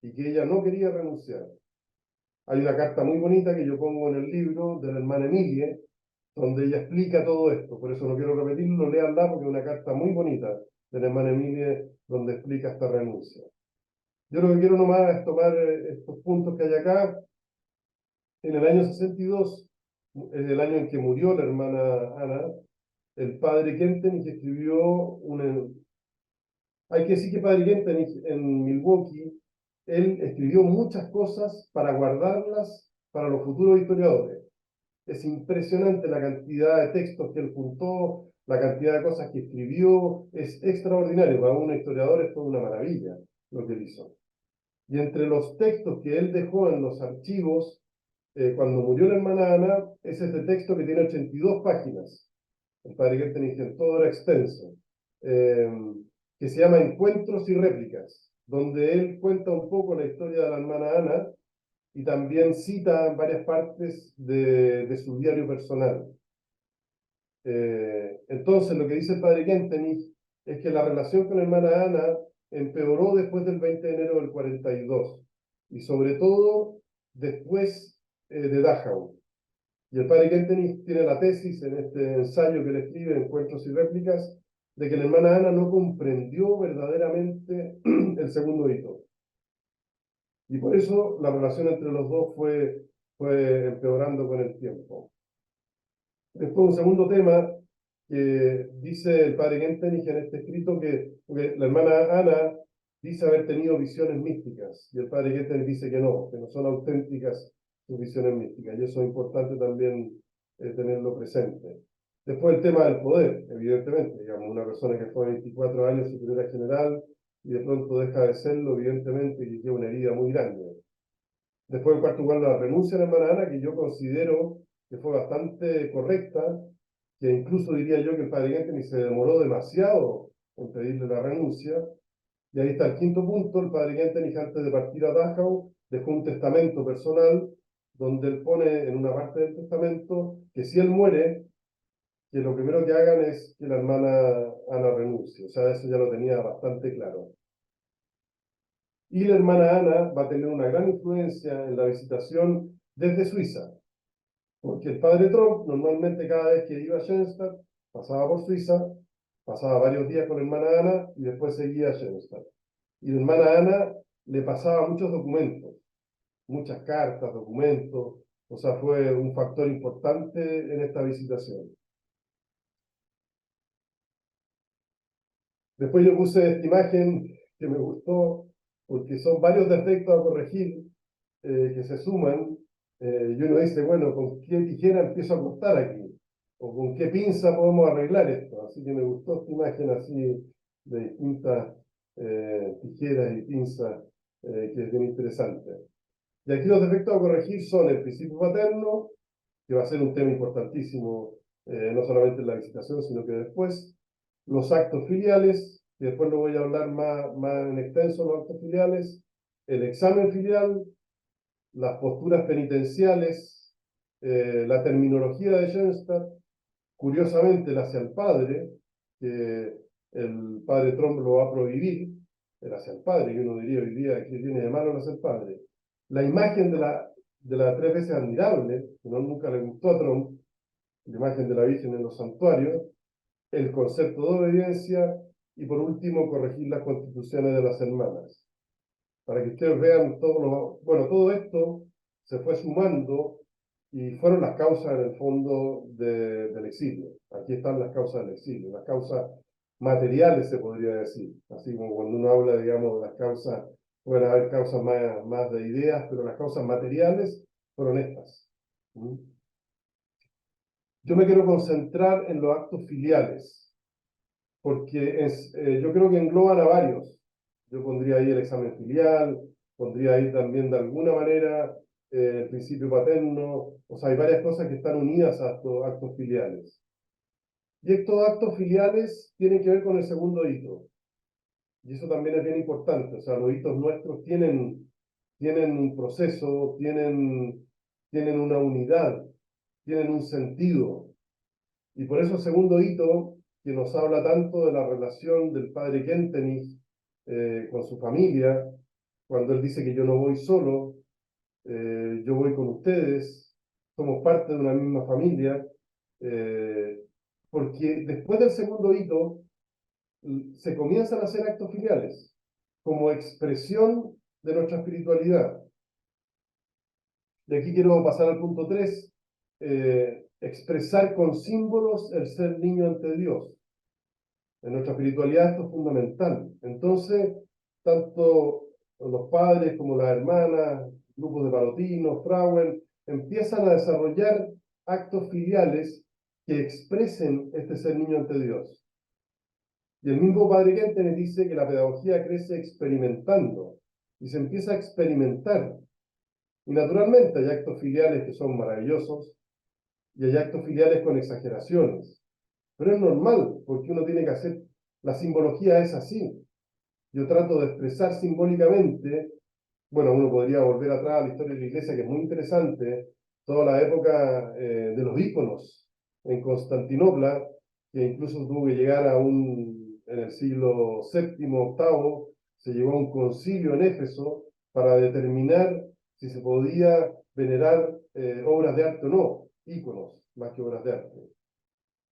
y que ella no quería renunciar. Hay una carta muy bonita que yo pongo en el libro de la hermana Emilie, donde ella explica todo esto. Por eso no quiero repetirlo, léanla porque es una carta muy bonita de la hermana Emilie donde explica esta renuncia. Yo lo que quiero nomás es tomar estos puntos que hay acá. En el año 62, es el año en que murió la hermana Ana, el padre Kentenich escribió Hay que decir que padre Kentenich en Milwaukee, él escribió muchas cosas para guardarlas para los futuros historiadores. Es impresionante la cantidad de textos que él juntó, la cantidad de cosas que escribió, es extraordinario. Para un historiador esto es una maravilla lo que él hizo. Y entre los textos que él dejó en los archivos, cuando murió la hermana Ana, es este texto que tiene 82 páginas. El padre Kentenich en todo era extenso, que se llama Encuentros y Réplicas, donde él cuenta un poco la historia de la hermana Ana y también cita varias partes de su diario personal. Entonces, lo que dice el padre Kentenich es que la relación con la hermana Ana empeoró después del 20 de enero del 42, y sobre todo después de Dachau. Y el padre Kentenich tiene la tesis en este ensayo que le escribe, Encuentros y Réplicas, de que la hermana Ana no comprendió verdaderamente el segundo hito. Y por eso la relación entre los dos fue empeorando con el tiempo. Después, un segundo tema que dice el padre Kentenich en este escrito, que la hermana Ana dice haber tenido visiones místicas, y el padre Kentenich dice que no son auténticas sus visiones místicas, y eso es importante también tenerlo presente. Después el tema del poder, evidentemente, digamos, una persona que fue 24 años superiora general y de pronto deja de serlo, evidentemente, y tiene una herida muy grande. Después, en cuarto lugar, la renuncia de la hermana Ana, que yo considero que fue bastante correcta, que incluso diría yo que el padre Kentenich se demoró demasiado en pedirle la renuncia. Y ahí está el quinto punto: el padre Kentenich, antes de partir a Dachau, dejó un testamento personal donde él pone en una parte del testamento que si él muere, que lo primero que hagan es que la hermana Ana renuncie. O sea, eso ya lo tenía bastante claro. Y la hermana Ana va a tener una gran influencia en la visitación desde Suiza, porque el padre Trump normalmente cada vez que iba a Schoenstatt pasaba por Suiza, pasaba varios días con la hermana Ana y después seguía a Schoenstatt. Y la hermana Ana le pasaba muchos documentos, muchas cartas, documentos, o sea, fue un factor importante en esta visitación. Después yo puse esta imagen que me gustó, porque son varios defectos a corregir que se suman, y uno dice, bueno, ¿con qué tijera empiezo a cortar aquí? ¿O con qué pinza podemos arreglar esto? Así que me gustó esta imagen así de distintas tijeras y pinzas, que es bien interesante. Y aquí los defectos a corregir son el principio paterno, que va a ser un tema importantísimo, no solamente en la visitación, sino que después. Los actos filiales, que después lo voy a hablar más en extenso, los actos filiales, el examen filial, las posturas penitenciales, la terminología de Schoenstatt, curiosamente el hacia el padre, que el padre Trump lo va a prohibir, el hacia el padre, que uno diría hoy día que tiene de malo el hacia el padre. La imagen de la tres veces admirable, que nunca le gustó a Trump, la imagen de la Virgen en los santuarios, el concepto de obediencia, y por último corregir las constituciones de las hermanas. Para que ustedes vean todo esto se fue sumando y fueron las causas en el fondo del exilio. Aquí están las causas del exilio, las causas materiales se podría decir, así como cuando uno habla, digamos, de las causas, pueden haber causas más de ideas, pero las causas materiales fueron estas. yo me quiero concentrar en los actos filiales, porque yo creo que engloban a varios. Yo pondría ahí el examen filial, pondría ahí también de alguna manera el principio paterno, o sea, hay varias cosas que están unidas a estos actos filiales. Y estos actos filiales tienen que ver con el segundo hito. Y eso también es bien importante. O sea, los hitos nuestros tienen un proceso, tienen una unidad, tienen un sentido. Y por eso el segundo hito, que nos habla tanto de la relación del padre Kentenich con su familia, cuando él dice que yo no voy solo, yo voy con ustedes, somos parte de una misma familia, porque después del segundo hito se comienzan a hacer actos filiales como expresión de nuestra espiritualidad. De aquí quiero pasar al punto 3, expresar con símbolos el ser niño ante Dios. En nuestra espiritualidad esto es fundamental. Entonces, tanto los padres como las hermanas, grupos de parotinos, frauen, empiezan a desarrollar actos filiales que expresen este ser niño ante Dios. Y el mismo padre Kentenich dice que la pedagogía crece experimentando, y se empieza a experimentar. Y naturalmente hay actos filiales que son maravillosos, y hay actos filiales con exageraciones. Pero es normal, porque uno tiene que hacer, la simbología es así. Yo trato de expresar simbólicamente, bueno, uno podría volver atrás a la historia de la Iglesia, que es muy interesante, toda la época de los íconos en Constantinopla, que incluso tuvo que llegar en el siglo VII, VIII, se llegó a un concilio en Éfeso para determinar si se podía venerar obras de arte o no, íconos, más que obras de arte.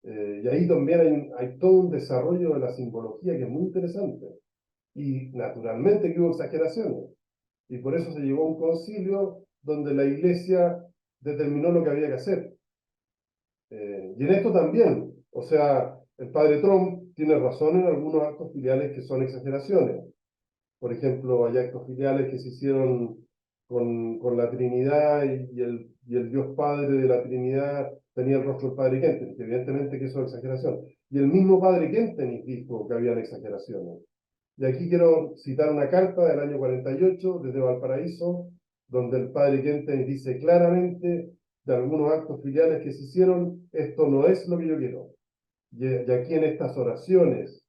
Y ahí también hay todo un desarrollo de la simbología que es muy interesante. Y naturalmente que hubo exageraciones. Y por eso se llegó a un concilio donde la Iglesia determinó lo que había que hacer. Y en esto también, o sea, el padre Trump tiene razón en algunos actos filiales que son exageraciones. Por ejemplo, hay actos filiales que se hicieron con la Trinidad y el Dios Padre de la Trinidad tenía el rostro del padre Kentenich, evidentemente que eso es exageración. Y el mismo padre Kentenich dijo que habían exageraciones. Y aquí quiero citar una carta del año 48 desde Valparaíso, donde el padre Kentenich dice claramente de algunos actos filiales que se hicieron, esto no es lo que yo quiero. Y aquí en estas oraciones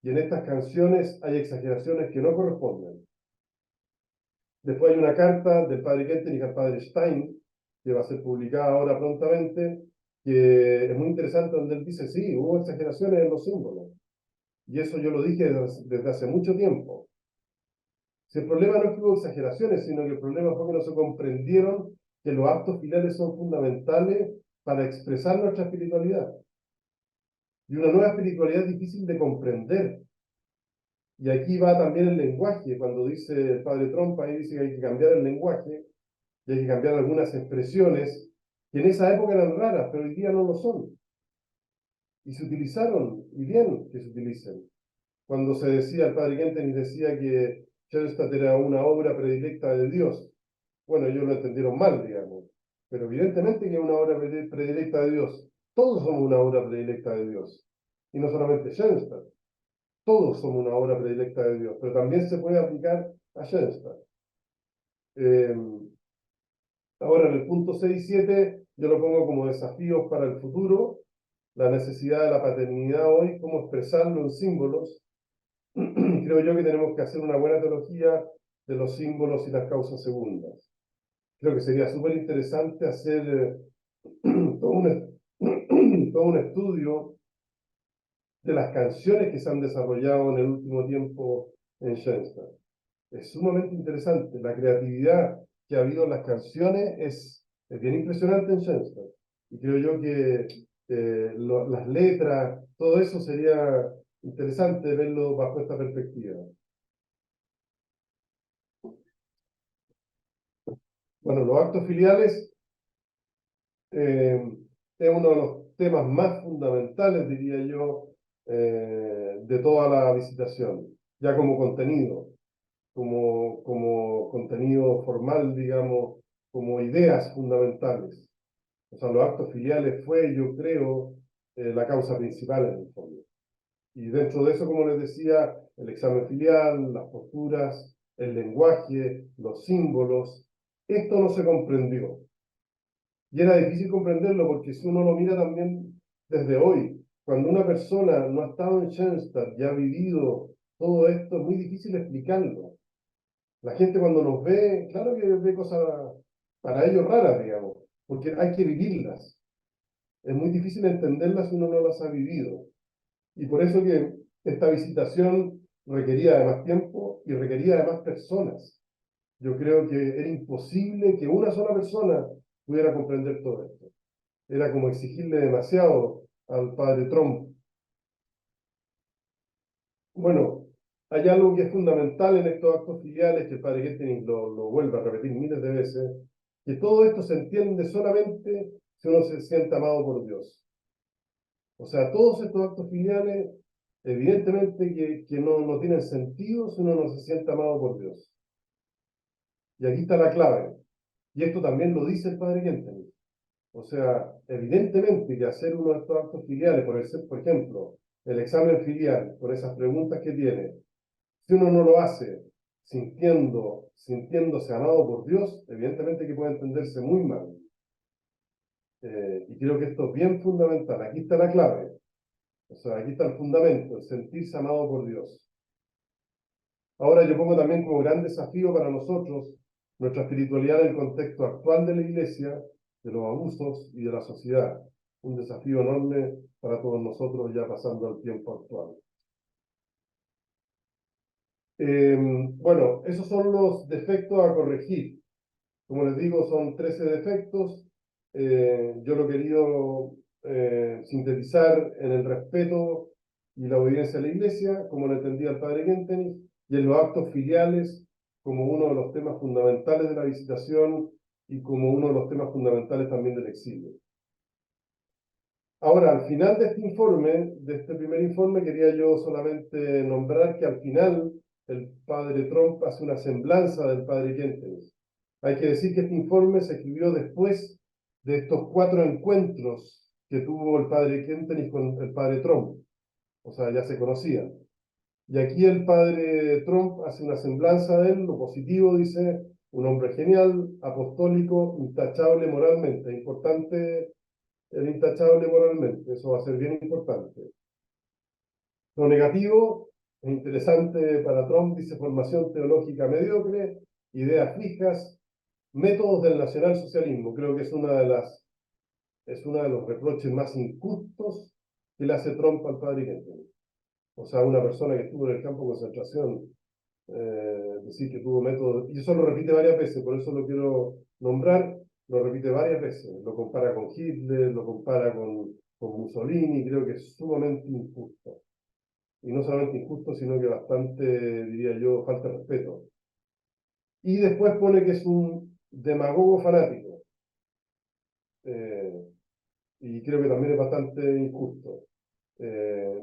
y en estas canciones hay exageraciones que no corresponden. Después hay una carta del padre Kentenich al padre Stein, que va a ser publicada ahora prontamente, que es muy interesante, donde él dice, sí, hubo exageraciones en los símbolos. Y eso yo lo dije desde hace mucho tiempo. Si el problema no es que hubo exageraciones, sino que el problema fue que no se comprendieron que los actos filiales son fundamentales para expresar nuestra espiritualidad. Y una nueva espiritualidad es difícil de comprender. Y aquí va también el lenguaje, cuando dice el padre Trump, ahí dice que hay que cambiar el lenguaje, y hay que cambiar algunas expresiones, que en esa época eran raras, pero hoy día no lo son. Y se utilizaron, y bien que se utilicen. Cuando se decía, el padre Kentenich decía que Schoenstatt era una obra predilecta de Dios. Bueno, ellos lo entendieron mal, digamos. Pero evidentemente que es una obra predilecta de Dios. Todos somos una obra predilecta de Dios. Y no solamente Schoenstatt. Todos somos una obra predilecta de Dios. Pero también se puede aplicar a Schoenstatt. Ahora, en el punto 6 y 7, yo lo pongo como desafíos para el futuro. La necesidad de la paternidad hoy, cómo expresarlo en símbolos. Creo yo que tenemos que hacer una buena teología de los símbolos y las causas segundas. Creo que sería súper interesante hacer todo un estudio de las canciones que se han desarrollado en el último tiempo en Schoenstatt. Es sumamente interesante. La creatividad que ha habido en las canciones es bien impresionante en Schoenstatt. Y creo yo que las letras, todo eso sería interesante verlo bajo esta perspectiva. Bueno, los actos filiales es uno de los temas más fundamentales, diría yo, de toda la visitación, ya como contenido, como contenido formal, digamos, como ideas fundamentales. O sea, los actos filiales fue, yo creo, la causa principal en el fondo. Y dentro de eso, como les decía, el examen filial, las posturas, el lenguaje, los símbolos, esto no se comprendió. Y era difícil comprenderlo porque si uno lo mira también desde hoy, cuando una persona no ha estado en Schoenstatt y ha vivido todo esto, es muy difícil explicarlo. La gente cuando nos ve, claro que ve cosas para ellos raras, digamos, porque hay que vivirlas. Es muy difícil entenderlas si uno no las ha vivido. Y por eso que esta visitación requería de más tiempo y requería de más personas. Yo creo que era imposible que una sola persona pudiera comprender todo esto. Era como exigirle demasiado al padre Trump. Bueno, hay algo que es fundamental en estos actos filiales, que el padre Getting lo vuelve a repetir miles de veces, que todo esto se entiende solamente si uno se siente amado por Dios. O sea, todos estos actos filiales, evidentemente que no tienen sentido si uno no se siente amado por Dios. Y aquí está la clave. Y esto también lo dice el padre Kentenich. O sea, evidentemente que hacer uno de estos actos filiales, por ejemplo, el examen filial, con esas preguntas que tiene, si uno no lo hace sintiéndose amado por Dios, evidentemente que puede entenderse muy mal. Y creo que esto es bien fundamental. Aquí está la clave. O sea, aquí está el fundamento, el sentirse amado por Dios. Ahora yo pongo también como gran desafío para nosotros nuestra espiritualidad en el contexto actual de la Iglesia, de los abusos y de la sociedad. Un desafío enorme para todos nosotros ya pasando al tiempo actual. Bueno, esos son los defectos a corregir. Como les digo, son 13 defectos. Yo lo he querido sintetizar en el respeto y la obediencia a la Iglesia, como lo entendía el padre Kentenich, y en los actos filiales como uno de los temas fundamentales de la visitación y como uno de los temas fundamentales también del exilio. Ahora, al final de este informe, de este primer informe, quería yo solamente nombrar que al final el padre Trump hace una semblanza del padre Kentenich. Hay que decir que este informe se escribió después de estos 4 encuentros que tuvo el padre Kentenich con el padre Trump. O sea, ya se conocían. Y aquí el padre Trump hace una semblanza de él, lo positivo, dice, un hombre genial, apostólico, intachable moralmente. Importante el intachable moralmente, eso va a ser bien importante. Lo negativo, es interesante para Trump, dice formación teológica mediocre, ideas fijas, métodos del nacionalsocialismo. Creo que es uno de los reproches más injustos que le hace Trump al padre Kentenich. O sea, una persona que estuvo en el campo de concentración, decir que tuvo métodos, y eso lo repite varias veces, por eso lo quiero nombrar, lo repite varias veces, lo compara con Hitler, lo compara con Mussolini, creo que es sumamente injusto. Y no solamente injusto, sino que bastante, diría yo, falta de respeto. Y después pone que es un demagogo fanático. Y creo que también es bastante injusto.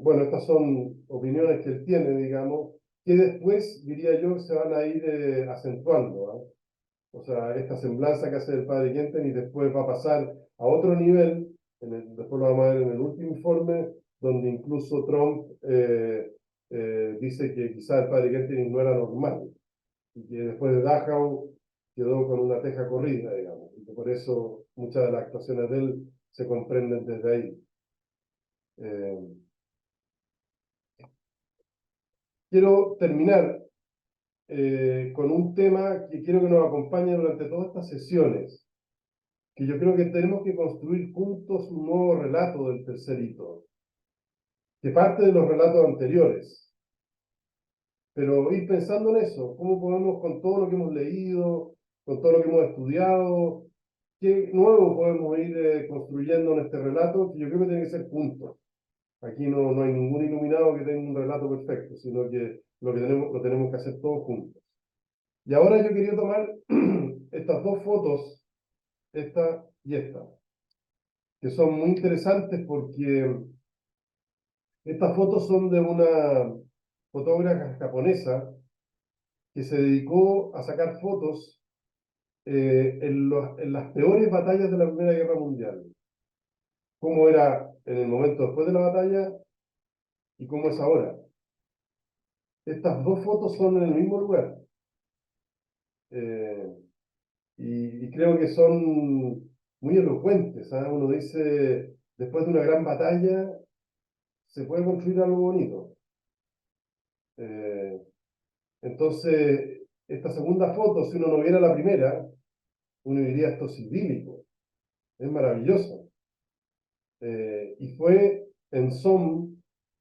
Bueno, estas son opiniones que él tiene, digamos, que después, diría yo, se van a ir acentuando, ¿eh? O sea, esta semblanza que hace el padre Kentenich y después va a pasar a otro nivel, después lo vamos a ver en el último informe, donde incluso Trump dice que quizá el padre Kentenich no era normal, y que después de Dachau quedó con una teja corrida, digamos, y que por eso muchas de las actuaciones de él se comprenden desde ahí. Quiero terminar con un tema que quiero que nos acompañe durante todas estas sesiones, que yo creo que tenemos que construir juntos un nuevo relato del tercer hito, que parte de los relatos anteriores, pero ir pensando en eso, cómo podemos, con todo lo que hemos leído, con todo lo que hemos estudiado, qué nuevo podemos ir construyendo en este relato, que yo creo que tiene que ser juntos. Aquí no hay ningún iluminado que tenga un relato perfecto, sino que lo tenemos que hacer todos juntos. Y ahora yo quería tomar estas dos fotos, esta y esta, que son muy interesantes porque estas fotos son de una fotógrafa japonesa que se dedicó a sacar fotos en las peores batallas de la Primera Guerra Mundial. Cómo era en el momento después de la batalla y cómo es ahora. Estas dos fotos son en el mismo lugar. Y creo que son muy elocuentes. ¿Ah? Uno dice, después de una gran batalla, se puede construir algo bonito. Entonces, esta segunda foto, si uno no viera la primera, uno diría esto es idílico, es maravilloso. Y fue en Somme,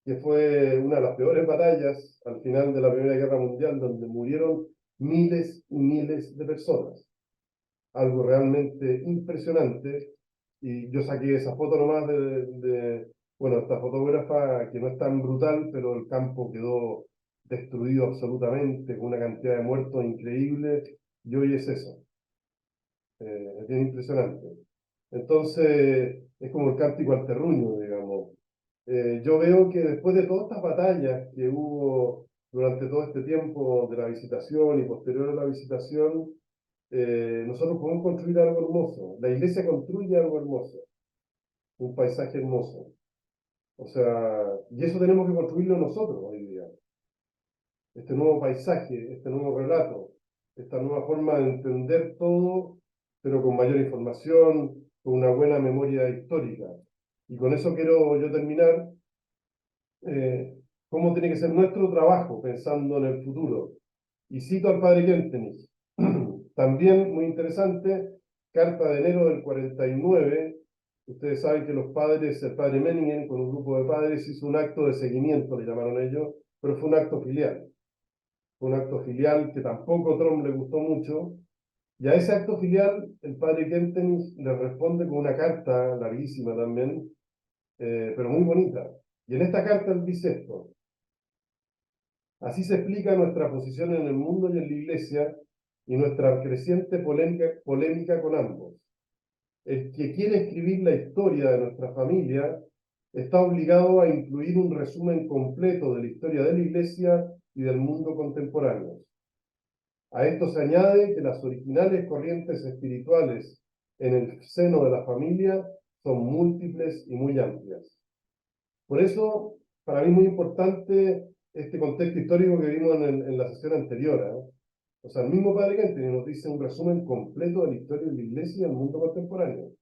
que fue una de las peores batallas al final de la Primera Guerra Mundial, donde murieron miles y miles de personas. Algo realmente impresionante. Y yo saqué esa foto nomás bueno, esta fotógrafa que no es tan brutal, pero el campo quedó destruido absolutamente, con una cantidad de muertos increíble, y hoy es eso. Es bien impresionante. Entonces, es como el cántico al terruño, digamos. Yo veo que después de todas estas batallas que hubo durante todo este tiempo de la visitación y posterior a la visitación, nosotros podemos construir algo hermoso. La iglesia construye algo hermoso, un paisaje hermoso. O sea, y eso tenemos que construirlo nosotros hoy día. Este nuevo paisaje, este nuevo relato, esta nueva forma de entender todo, pero con mayor información, con una buena memoria histórica. Y con eso quiero yo terminar. Cómo tiene que ser nuestro trabajo pensando en el futuro. Y cito al padre Kentenich. También muy interesante, carta de enero del 49. Ustedes saben que los padres, el padre Menningen con un grupo de padres hizo un acto de seguimiento, le llamaron ellos, pero fue un acto filial. Fue un acto filial que tampoco a Trump le gustó mucho. Y a ese acto filial el padre Kentenich le responde con una carta larguísima también, pero muy bonita. Y en esta carta él dice esto: así se explica nuestra posición en el mundo y en la Iglesia y nuestra creciente polémica con ambos. El que quiere escribir la historia de nuestra familia está obligado a incluir un resumen completo de la historia de la Iglesia y del mundo contemporáneo. A esto se añade que las originales corrientes espirituales en el seno de la familia son múltiples y muy amplias. Por eso, para mí es muy importante este contexto histórico que vimos en la sesión anterior. O sea, el mismo padre Kentenich nos dice un resumen completo de la historia de la Iglesia y el mundo contemporáneo.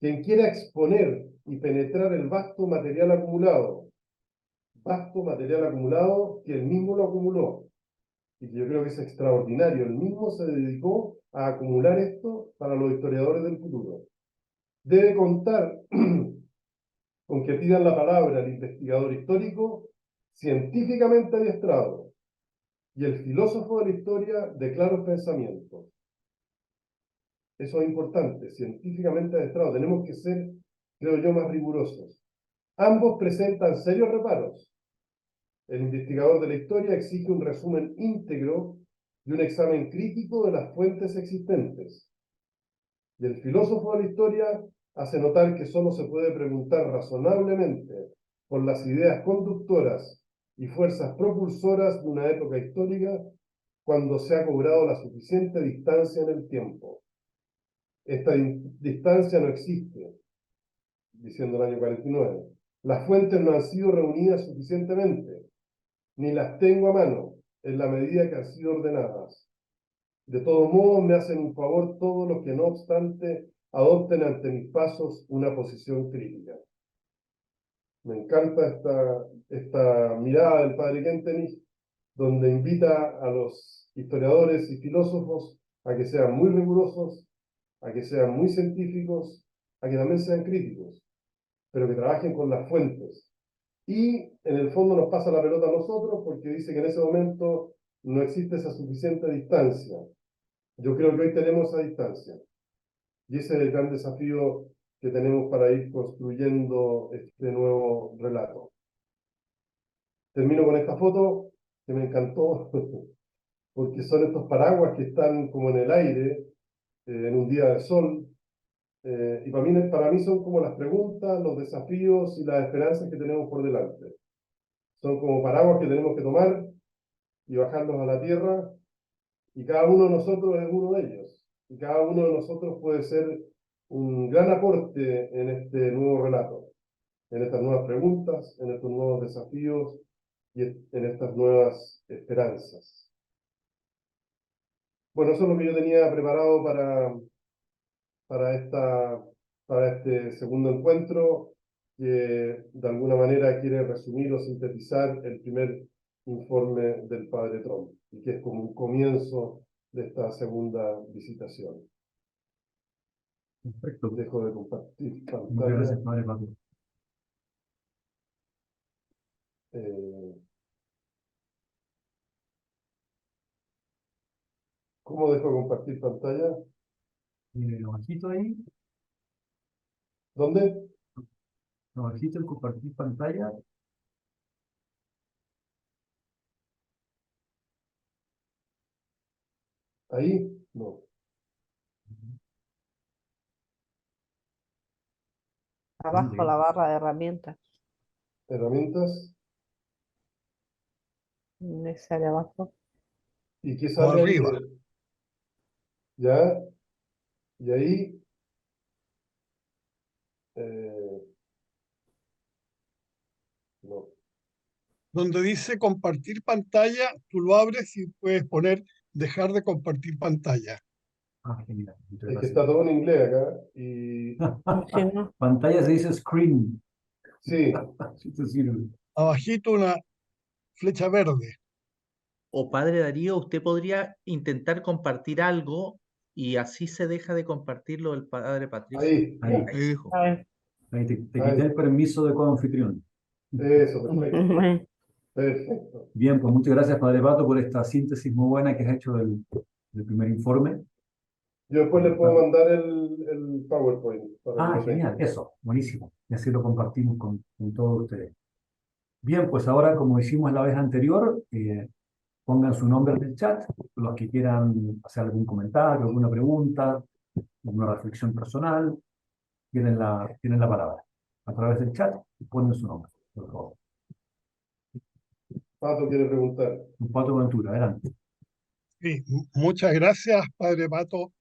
Quien quiera exponer y penetrar el vasto material acumulado que él mismo lo acumuló, y que yo creo que es extraordinario, él mismo se dedicó a acumular esto para los historiadores del futuro. Debe contar con que pidan la palabra al investigador histórico científicamente adiestrado y el filósofo de la historia de claros pensamientos. Eso es importante, científicamente adiestrado. Tenemos que ser, creo yo, más rigurosos. Ambos presentan serios reparos. El investigador de la historia exige un resumen íntegro y un examen crítico de las fuentes existentes. Y el filósofo de la historia hace notar que solo se puede preguntar razonablemente por las ideas conductoras y fuerzas propulsoras de una época histórica cuando se ha cobrado la suficiente distancia en el tiempo. Esta distancia no existe, diciendo el año 49. Las fuentes no han sido reunidas suficientemente, ni las tengo a mano, en la medida que han sido ordenadas. De todos modos, me hacen un favor todos los que, no obstante, adopten ante mis pasos una posición crítica. Me encanta esta mirada del padre Kentenich, donde invita a los historiadores y filósofos a que sean muy rigurosos, a que sean muy científicos, a que también sean críticos, pero que trabajen con las fuentes. Y en el fondo nos pasa la pelota a nosotros porque dice que en ese momento no existe esa suficiente distancia. Yo creo que hoy tenemos esa distancia. Y ese es el gran desafío que tenemos para ir construyendo este nuevo relato. Termino con esta foto que me encantó, porque son estos paraguas que están como en el aire, en un día de sol, y para mí son como las preguntas, los desafíos y las esperanzas que tenemos por delante. Son como paraguas que tenemos que tomar y bajarlos a la tierra, y cada uno de nosotros es uno de ellos. y cada uno de nosotros puede ser un gran aporte en este nuevo relato, en estas nuevas preguntas, en estos nuevos desafíos y en estas nuevas esperanzas. Bueno, eso es lo que yo tenía preparado para este segundo encuentro, que de alguna manera quiere resumir o sintetizar el primer informe del padre Trump, y que es como un comienzo de esta segunda visitación.
Perfecto.
Dejo de compartir
Muchas
pantalla.
gracias, padre Pato.
¿Cómo dejo de compartir pantalla?
Abajito ahí,
¿Dónde?
abajito el compartir pantalla.
¿Ahí? No.
Abajo la barra de herramientas.
Herramientas.
Esa de abajo.
¿Y qué
O
sale ahí?
arriba.
¿Ya? Y ahí... no.
Donde dice compartir pantalla, tú lo abres y puedes poner dejar de compartir pantalla.
Ah, genial. Muchas
Es que
gracias.
está todo en inglés acá. Y
Sí, ¿no?
Pantalla se dice screen.
sí,
Si te sirve.
Abajito una flecha verde.
O padre Darío, usted podría intentar compartir algo y así se deja de compartirlo el padre Patricio.
ahí,
Ahí,
Ahí dijo.
A ver.
ahí te
Ahí.
quité el permiso de coanfitrión.
eso, perfecto. Perfecto.
Bien, pues muchas gracias, padre Pato, por esta síntesis muy buena que has hecho del primer informe.
Yo después les puedo mandar el PowerPoint para que
Ah,
lo
genial,
tengan.
eso, buenísimo. Y así lo compartimos con todos ustedes. Bien, pues ahora, como hicimos la vez anterior, pongan su nombre en el chat, los que quieran hacer algún comentario, alguna pregunta, alguna reflexión personal, tienen la palabra. A través del chat, ponen su nombre, por favor.
Pato quiere preguntar.
Un Pato Ventura, adelante.
Sí, muchas gracias, padre Pato.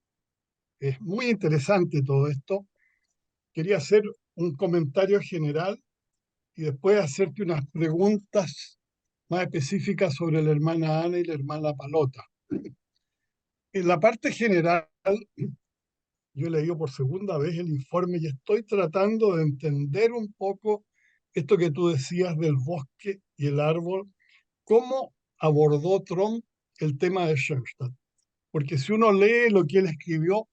Es muy interesante todo esto. Quería hacer un comentario general y después hacerte unas preguntas más específicas sobre la hermana Ana y la hermana Palota. En la parte general, yo he leído por segunda vez el informe y estoy tratando de entender un poco esto que tú decías del bosque y el árbol, cómo abordó Trump el tema de Schoenstatt. Porque si uno lee lo que él escribió,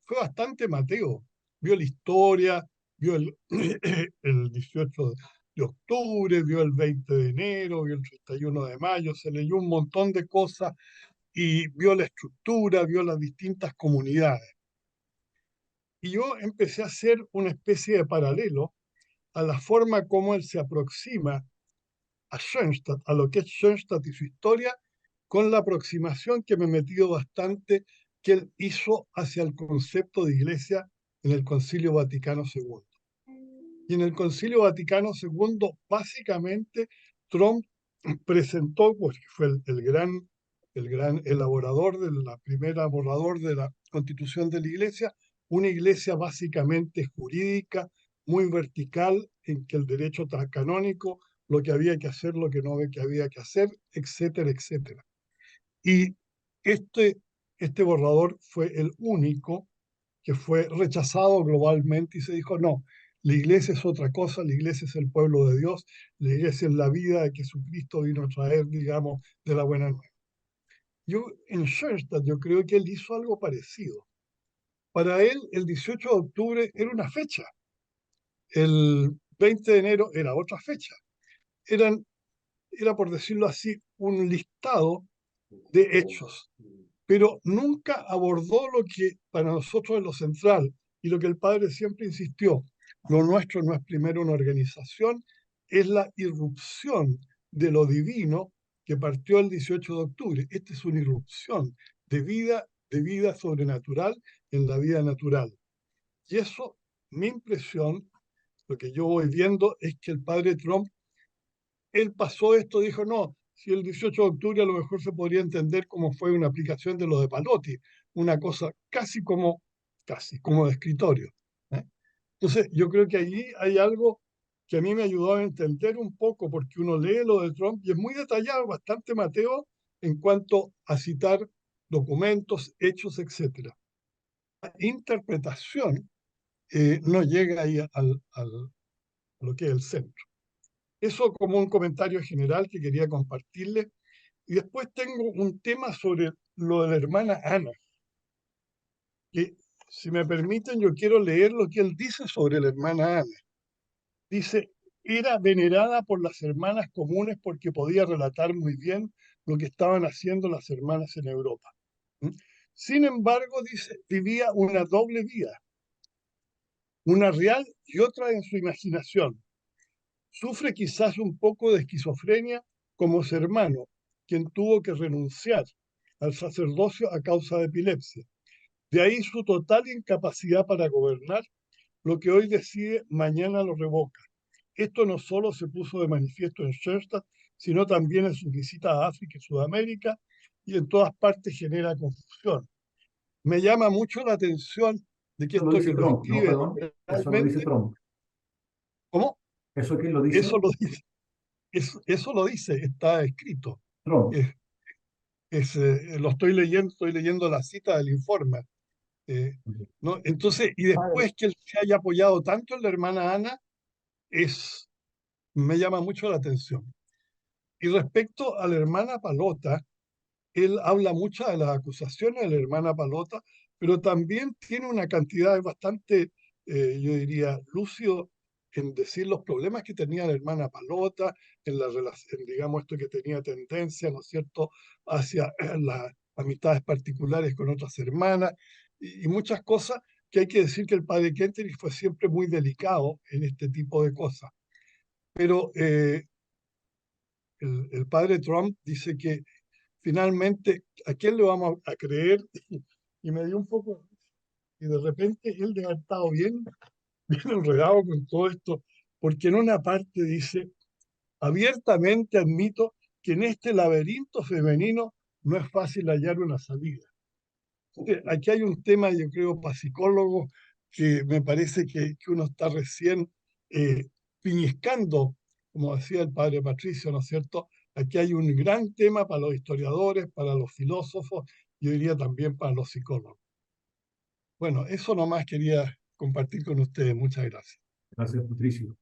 fue bastante mateo. Vio la historia, vio el 18 de octubre, vio el 20 de enero, vio el 31 de mayo, se leyó un montón de cosas y vio la estructura, vio las distintas comunidades. Y yo empecé a hacer una especie de paralelo a la forma como él se aproxima a Schoenstatt, a lo que es Schoenstatt y su historia, con la aproximación que me he metido bastante que él hizo hacia el concepto de iglesia en el Concilio Vaticano II. Y en el Concilio Vaticano II, básicamente, Trump presentó, porque fue el gran elaborador de la primera borrador de la Constitución de la Iglesia, una iglesia básicamente jurídica, muy vertical, en que el derecho canónico, lo que había que hacer, lo que no había que hacer, etcétera, etcétera. Y este borrador fue el único que fue rechazado globalmente y se dijo, no, la iglesia es otra cosa, la iglesia es el pueblo de Dios, la iglesia es la vida que Jesucristo vino a traer, digamos, de la buena nueva. Yo, en Schoenstatt, yo creo que él hizo algo parecido. Para él, el 18 de octubre era una fecha, el 20 de enero era otra fecha. Era, por decirlo así, un listado de hechos, pero nunca abordó lo que para nosotros es lo central y lo que el padre siempre insistió. Lo nuestro no es primero una organización, es la irrupción de lo divino que partió el 18 de octubre. Esta es una irrupción de vida sobrenatural en la vida natural. Y eso, mi impresión, lo que yo voy viendo es que el padre Trump, él pasó esto, dijo, no, si el 18 de octubre a lo mejor se podría entender como fue una aplicación de lo de Palotti. una cosa casi como de escritorio. ¿Eh? Entonces, yo creo que allí hay algo que a mí me ayudó a entender un poco, porque uno lee lo de Trump y es muy detallado, bastante Mateo, en cuanto a citar documentos, hechos, etc. La interpretación no llega ahí a lo que es el centro. Eso como un comentario general que quería compartirle. Y después tengo un tema sobre lo de la hermana Ana, que si me permiten yo quiero leer lo que él dice sobre la hermana Ana. Dice, era venerada por las hermanas comunes porque podía relatar muy bien lo que estaban haciendo las hermanas en Europa. ¿Mm? Sin embargo, dice, vivía una doble vida, una real y otra en su imaginación. Sufre quizás un poco de esquizofrenia como su hermano, quien tuvo que renunciar al sacerdocio a causa de epilepsia. De ahí su total incapacidad para gobernar, lo que hoy decide, mañana lo revoca. Esto no solo se puso de manifiesto en Schoenstatt, sino también en sus visitas a África y Sudamérica, y en todas partes genera confusión. Me llama mucho la atención de que
Eso lo
esto
dice
que lo
Trump, ¿no?
escribe
Perdón. Eso lo dice
realmente,
Trump.
¿cómo?
¿Eso quién lo dice?
Eso lo dice, eso lo dice, está escrito.
Trump.
Lo estoy leyendo la cita del informe. ¿No? Entonces, y
Padre,
después que él se haya apoyado tanto en la hermana Ana, me llama mucho la atención. Y respecto a la hermana Palota, él habla mucho de las acusaciones de la hermana Palota, pero también tiene una cantidad bastante, yo diría, lúcido en decir los problemas que tenía la hermana Palota, en la relación, digamos, esto que tenía tendencia, ¿no es cierto?, hacia las amistades particulares con otras hermanas y muchas cosas que hay que decir que el padre Kentenich fue siempre muy delicado en este tipo de cosas. Pero el padre Trump dice que finalmente, ¿a quién le vamos a creer? Y me dio un poco, y de repente él debe haber estado bien enredado con todo esto, porque en una parte dice, abiertamente admito que en este laberinto femenino no es fácil hallar una salida. Aquí hay un tema, yo creo, para psicólogos, que me parece que uno está recién piñiscando, como decía el padre Patricio, ¿no es cierto? Aquí hay un gran tema para los historiadores, para los filósofos, yo diría también para los psicólogos. Bueno, eso nomás quería compartir con ustedes. Muchas gracias.
Gracias, Patricio.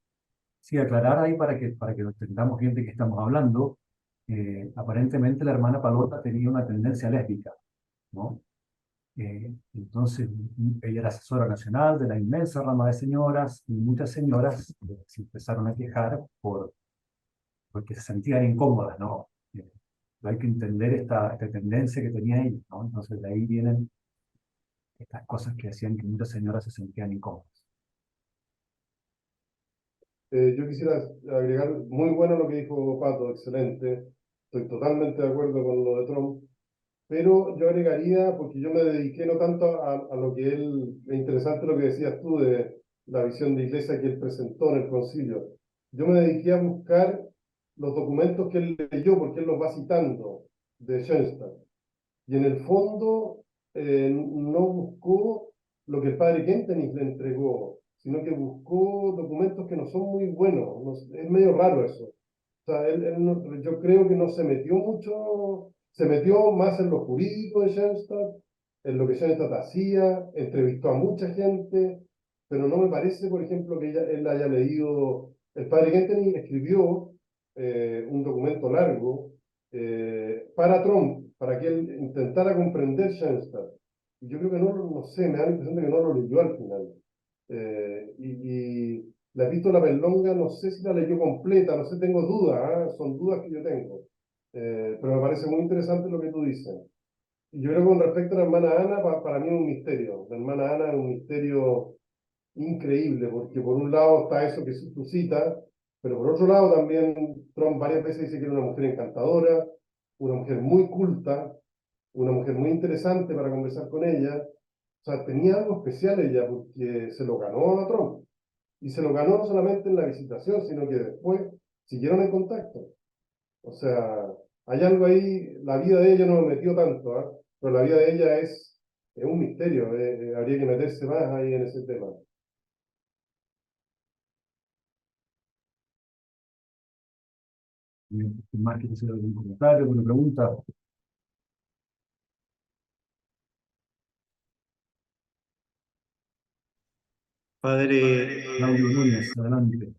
Sí, aclarar ahí para que lo entendamos bien de qué estamos hablando. Aparentemente la hermana Palota tenía una tendencia lésbica, ¿no? Entonces, ella era asesora nacional de la inmensa rama de señoras y muchas señoras se empezaron a quejar porque se sentían incómodas, ¿no? Hay que entender esta tendencia que tenía ella, ¿no? Entonces, de ahí vienen estas cosas que hacían que muchas señoras se sentían incómodas.
Yo quisiera agregar, muy bueno lo que dijo Pato, excelente. Estoy totalmente de acuerdo con lo de Trump, pero yo agregaría, porque yo me dediqué no tanto a lo que él, es interesante lo que decías tú de la visión de iglesia que él presentó en el concilio. Yo me dediqué a buscar los documentos que él leyó, porque él los va citando de Schoenstatt. Y en el fondo no buscó lo que el padre Kentenich le entregó, sino que buscó documentos que no son muy buenos. Es medio raro eso. O sea, yo creo que no se metió mucho, se metió más en lo jurídico de Schoenstatt, en lo que Schoenstatt hacía, entrevistó a mucha gente, pero no me parece, por ejemplo, que él haya leído. El padre Kentenich escribió un documento largo para Trump, para que él intentara comprender Schoenstatt. Y yo creo que no sé, me da la impresión de que no lo leyó al final. Y la epístola Perlonga, no sé si la leyó completa, no sé, tengo dudas, ¿eh? Son dudas que yo tengo. Pero me parece muy interesante lo que tú dices. Y yo creo que con respecto a la hermana Ana, para mí es un misterio. La hermana Ana es un misterio increíble, porque por un lado está eso que tú citas, pero por otro lado también Trump varias veces dice que era una mujer encantadora, una mujer muy culta, una mujer muy interesante para conversar con ella. O sea, tenía algo especial ella porque se lo ganó a Trump. Y se lo ganó no solamente en la visitación, sino que después siguieron en contacto. O sea, hay algo ahí, la vida de ella no me metió tanto, ¿eh? Pero la vida de ella es es un misterio, habría que meterse más ahí en ese tema.
Más que hacer algún comentario, alguna pregunta.
Padre,
Claudio Núñez, adelante.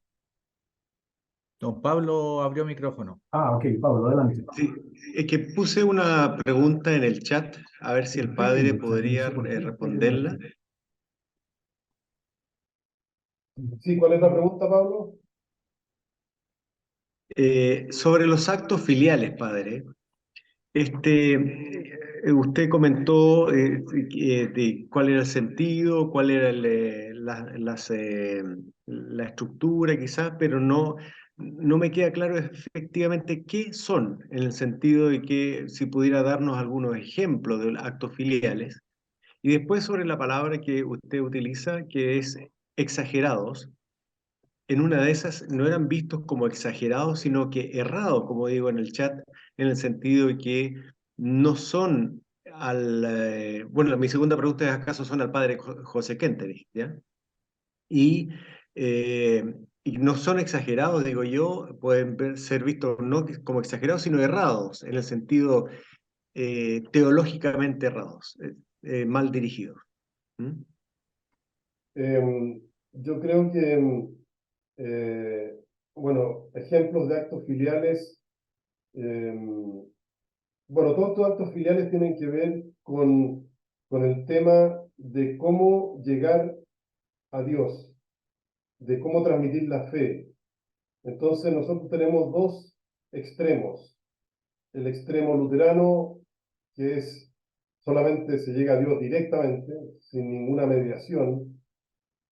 Don Pablo abrió micrófono.
Ah, ok, Pablo, adelante.
sí, es que puse una pregunta en el chat, a ver si el padre podría responderla.
Sí, ¿cuál es la pregunta, Pablo?
Sobre los actos filiales, padre. Usted comentó de cuál era el sentido, cuál era la estructura quizás, pero no me queda claro efectivamente qué son, en el sentido de que si pudiera darnos algunos ejemplos de actos filiales. Y después sobre la palabra que usted utiliza, que es exagerados. En una de esas no eran vistos como exagerados, sino que errados, como digo en el chat, en el sentido de que no son bueno, mi segunda pregunta es: ¿acaso son al padre José Kentenich? ¿Ya? Y, y no son exagerados, digo yo, pueden ser vistos no como exagerados, sino errados, en el sentido teológicamente errados, mal dirigidos. ¿Mm?
Yo creo que, bueno, ejemplos de actos filiales, bueno, todos estos actos filiales tienen que ver con el tema de cómo llegar a Dios, de cómo transmitir la fe. Entonces nosotros tenemos dos extremos. El extremo luterano, que es solamente se llega a Dios directamente, sin ninguna mediación.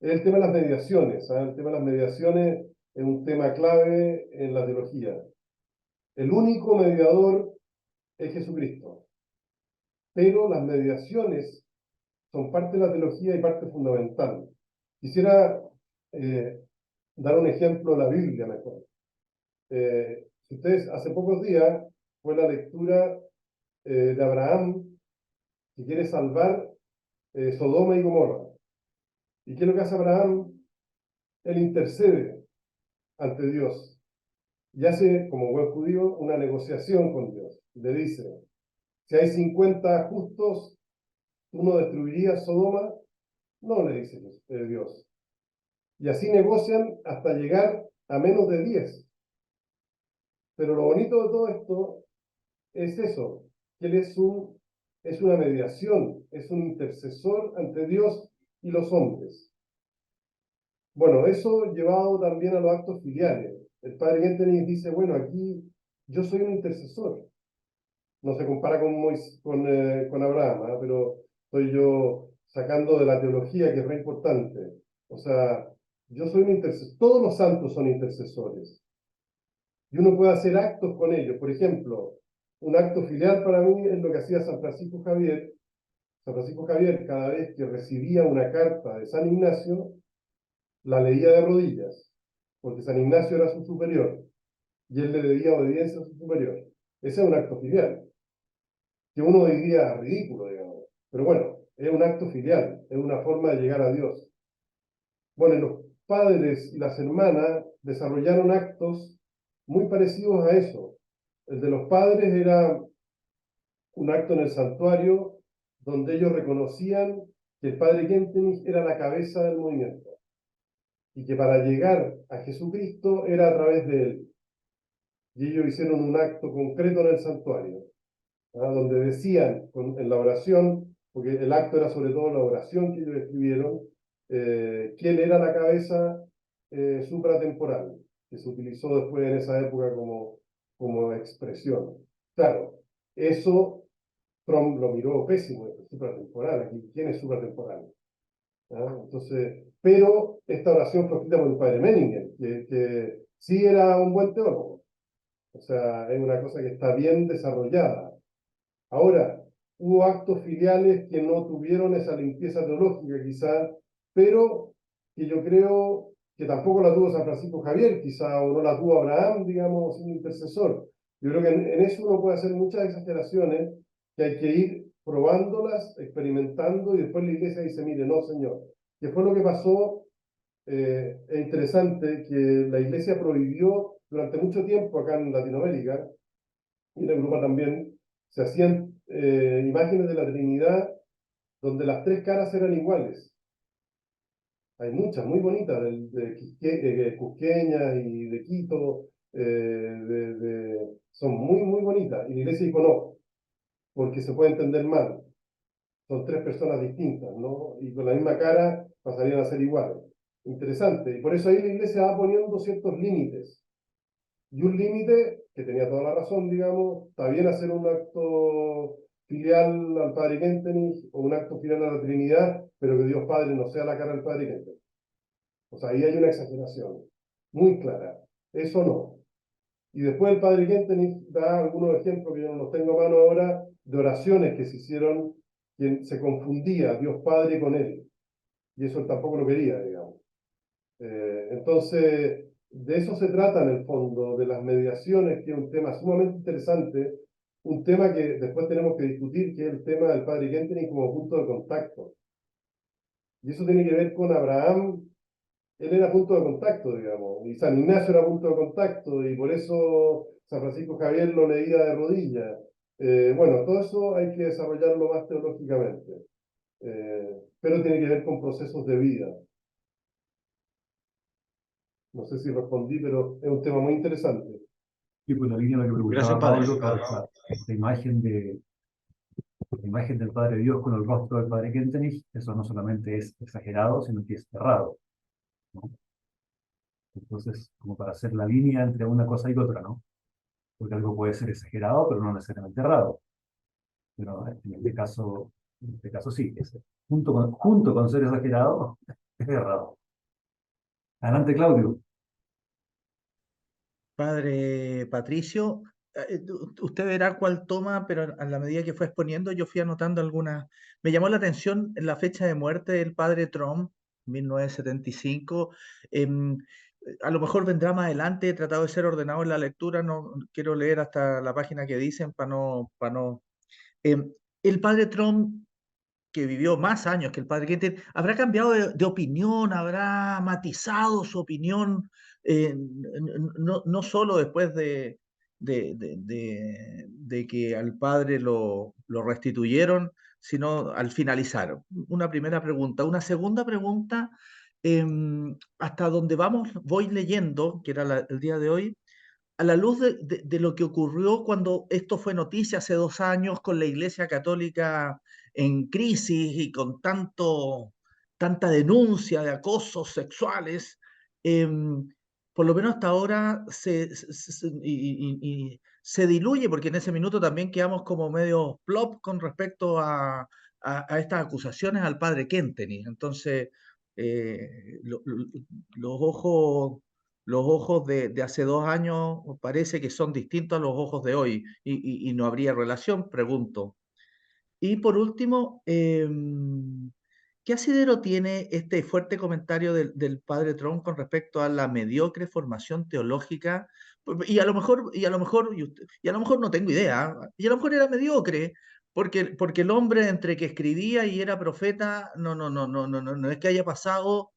Es el tema de las mediaciones. ¿Sabes? El tema de las mediaciones es un tema clave en la teología. El único mediador es Jesucristo. Pero las mediaciones son parte de la teología y parte fundamental. Quisiera dar un ejemplo de la Biblia mejor. Si ustedes, hace pocos días fue la lectura de Abraham, que quiere salvar Sodoma y Gomorra. ¿Y qué es lo que hace Abraham? Él intercede ante Dios y hace, como buen judío, una negociación con Dios. Le dice: si hay 50 justos, ¿tú no destruirías Sodoma? No, le dice Dios. Y así negocian hasta llegar a menos de 10. Pero lo bonito de todo esto es eso, que él es una mediación, es un intercesor ante Dios y los hombres. Bueno, eso llevado también a los actos filiales. El padre Kentenich dice: bueno, aquí yo soy un intercesor. No se compara con Abraham, ¿eh? Pero estoy yo sacando de la teología, que es re importante. O sea, yo soy un intercesor. Todos los santos son intercesores. Y uno puede hacer actos con ellos. Por ejemplo, un acto filial para mí es lo que hacía San Francisco Javier. San Francisco Javier, cada vez que recibía una carta de San Ignacio, la leía de rodillas, porque San Ignacio era su superior, y él le debía obediencia a su superior. Ese es un acto filial, que uno diría ridículo, digamos. Pero bueno, es un acto filial, es una forma de llegar a Dios. Bueno, y los padres y las hermanas desarrollaron actos muy parecidos a eso. El de los padres era un acto en el santuario donde ellos reconocían que el padre Kentenich era la cabeza del movimiento y que para llegar a Jesucristo era a través de él. Y ellos hicieron un acto concreto en el santuario, donde decían en la oración, porque el acto era sobre todo la oración que ellos escribieron, quién era la cabeza supratemporal, que se utilizó después en esa época como expresión. Claro, eso Trump lo miró pésimo, supratemporal. Aquí, ¿quién es supratemporal? Entonces, pero esta oración fue escrita por el padre Menninger, que sí era un buen teólogo. O sea, es una cosa que está bien desarrollada. Ahora, hubo actos filiales que no tuvieron esa limpieza teológica quizá, pero que yo creo que tampoco la tuvo San Francisco Javier, quizá, o no la tuvo Abraham, digamos, un intercesor. Yo creo que en eso uno puede hacer muchas exageraciones, que hay que ir probándolas, experimentando, y después la iglesia dice, mire, no, señor. ¿Qué fue lo que pasó? Es interesante que la iglesia prohibió durante mucho tiempo acá en Latinoamérica, y en Europa también, se hacían imágenes de la Trinidad donde las tres caras eran iguales. Hay muchas, muy bonitas, de Cusqueña y de Quito, son muy, muy bonitas. Y la iglesia dijo no, porque se puede entender mal. Son tres personas distintas, ¿no? Y con la misma cara pasarían a ser iguales. Interesante. Y por eso ahí la iglesia va poniendo ciertos límites. Y un límite, que tenía toda la razón, digamos, está bien hacer un acto filial al Padre Kentenich o un acto filial a la Trinidad, pero que Dios Padre no sea la cara del Padre Kentenich. O sea, ahí hay una exageración muy clara. Eso no. Y después el Padre Kentenich da algunos ejemplos que yo no los tengo a mano ahora, de oraciones que se hicieron, quien se confundía Dios Padre con él. Y eso él tampoco lo quería, digamos. Entonces, de eso se trata en el fondo, de las mediaciones, que es un tema sumamente interesante, un tema que después tenemos que discutir, que es el tema del Padre Kentenich como punto de contacto. Y eso tiene que ver con Abraham. Él era punto de contacto, digamos, y San Ignacio era punto de contacto, y por eso San Francisco Javier lo leía de rodillas. Bueno, todo eso hay que desarrollarlo más teológicamente, pero tiene que ver con procesos de vida. No sé si respondí, pero es un tema muy interesante.
Y por la línea de lo que
Gracias,
preguntaba
padre.
Pablo, claro, esta imagen del Padre Dios con el rostro del Padre Kentenich, eso no solamente es exagerado, sino que es errado, ¿no? Entonces, como para hacer la línea entre una cosa y otra, ¿no? Porque algo puede ser exagerado, pero no necesariamente errado. Pero en este caso sí, junto con ser exagerado, es errado. Adelante, Claudio.
Padre Patricio, usted verá cuál toma, pero a la medida que fue exponiendo, yo fui anotando algunas. Me llamó la atención la fecha de muerte del padre Trump, 1975. Em, a lo mejor vendrá más adelante, he tratado de ser ordenado en la lectura, no quiero leer hasta la página que dicen para no. Em, el padre Trump, que vivió más años que el padre Quinten, habrá cambiado de opinión, habrá matizado su opinión, no solo después de que al padre lo restituyeron, sino al finalizar. Una primera pregunta. Una segunda pregunta, hasta donde voy leyendo, que era el día de hoy, a la luz de lo que ocurrió cuando esto fue noticia hace 2 años con la Iglesia Católica en crisis y con tanta denuncia de acosos sexuales, em, por lo menos hasta ahora se diluye, porque en ese minuto también quedamos como medio plop con respecto a estas acusaciones al padre Kentenich. Entonces, los ojos de hace 2 años parece que son distintos a los ojos de hoy y no habría relación, pregunto. Y por último, ¿qué asidero tiene este fuerte comentario del padre Trump con respecto a la mediocre formación teológica? Y a lo mejor no tengo idea, y a lo mejor era mediocre, porque el hombre entre que escribía y era profeta, no es que haya pasado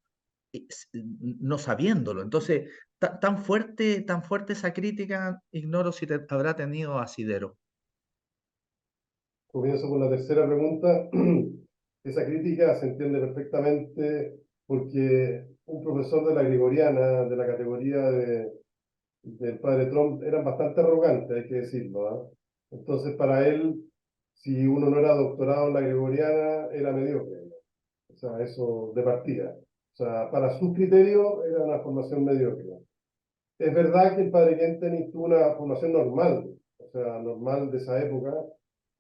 no sabiéndolo. Entonces, tan fuerte esa crítica, ignoro si habrá tenido asidero.
Comienzo con la tercera pregunta. Esa crítica se entiende perfectamente porque un profesor de la Gregoriana, de la categoría del padre Trump, era bastante arrogante, hay que decirlo, ¿ah? Entonces, para él, si uno no era doctorado en la Gregoriana, era mediocre. O sea, eso de partida. O sea, para sus criterios era una formación mediocre. Es verdad que el padre Kentenich tuvo una formación normal, o sea, normal de esa época,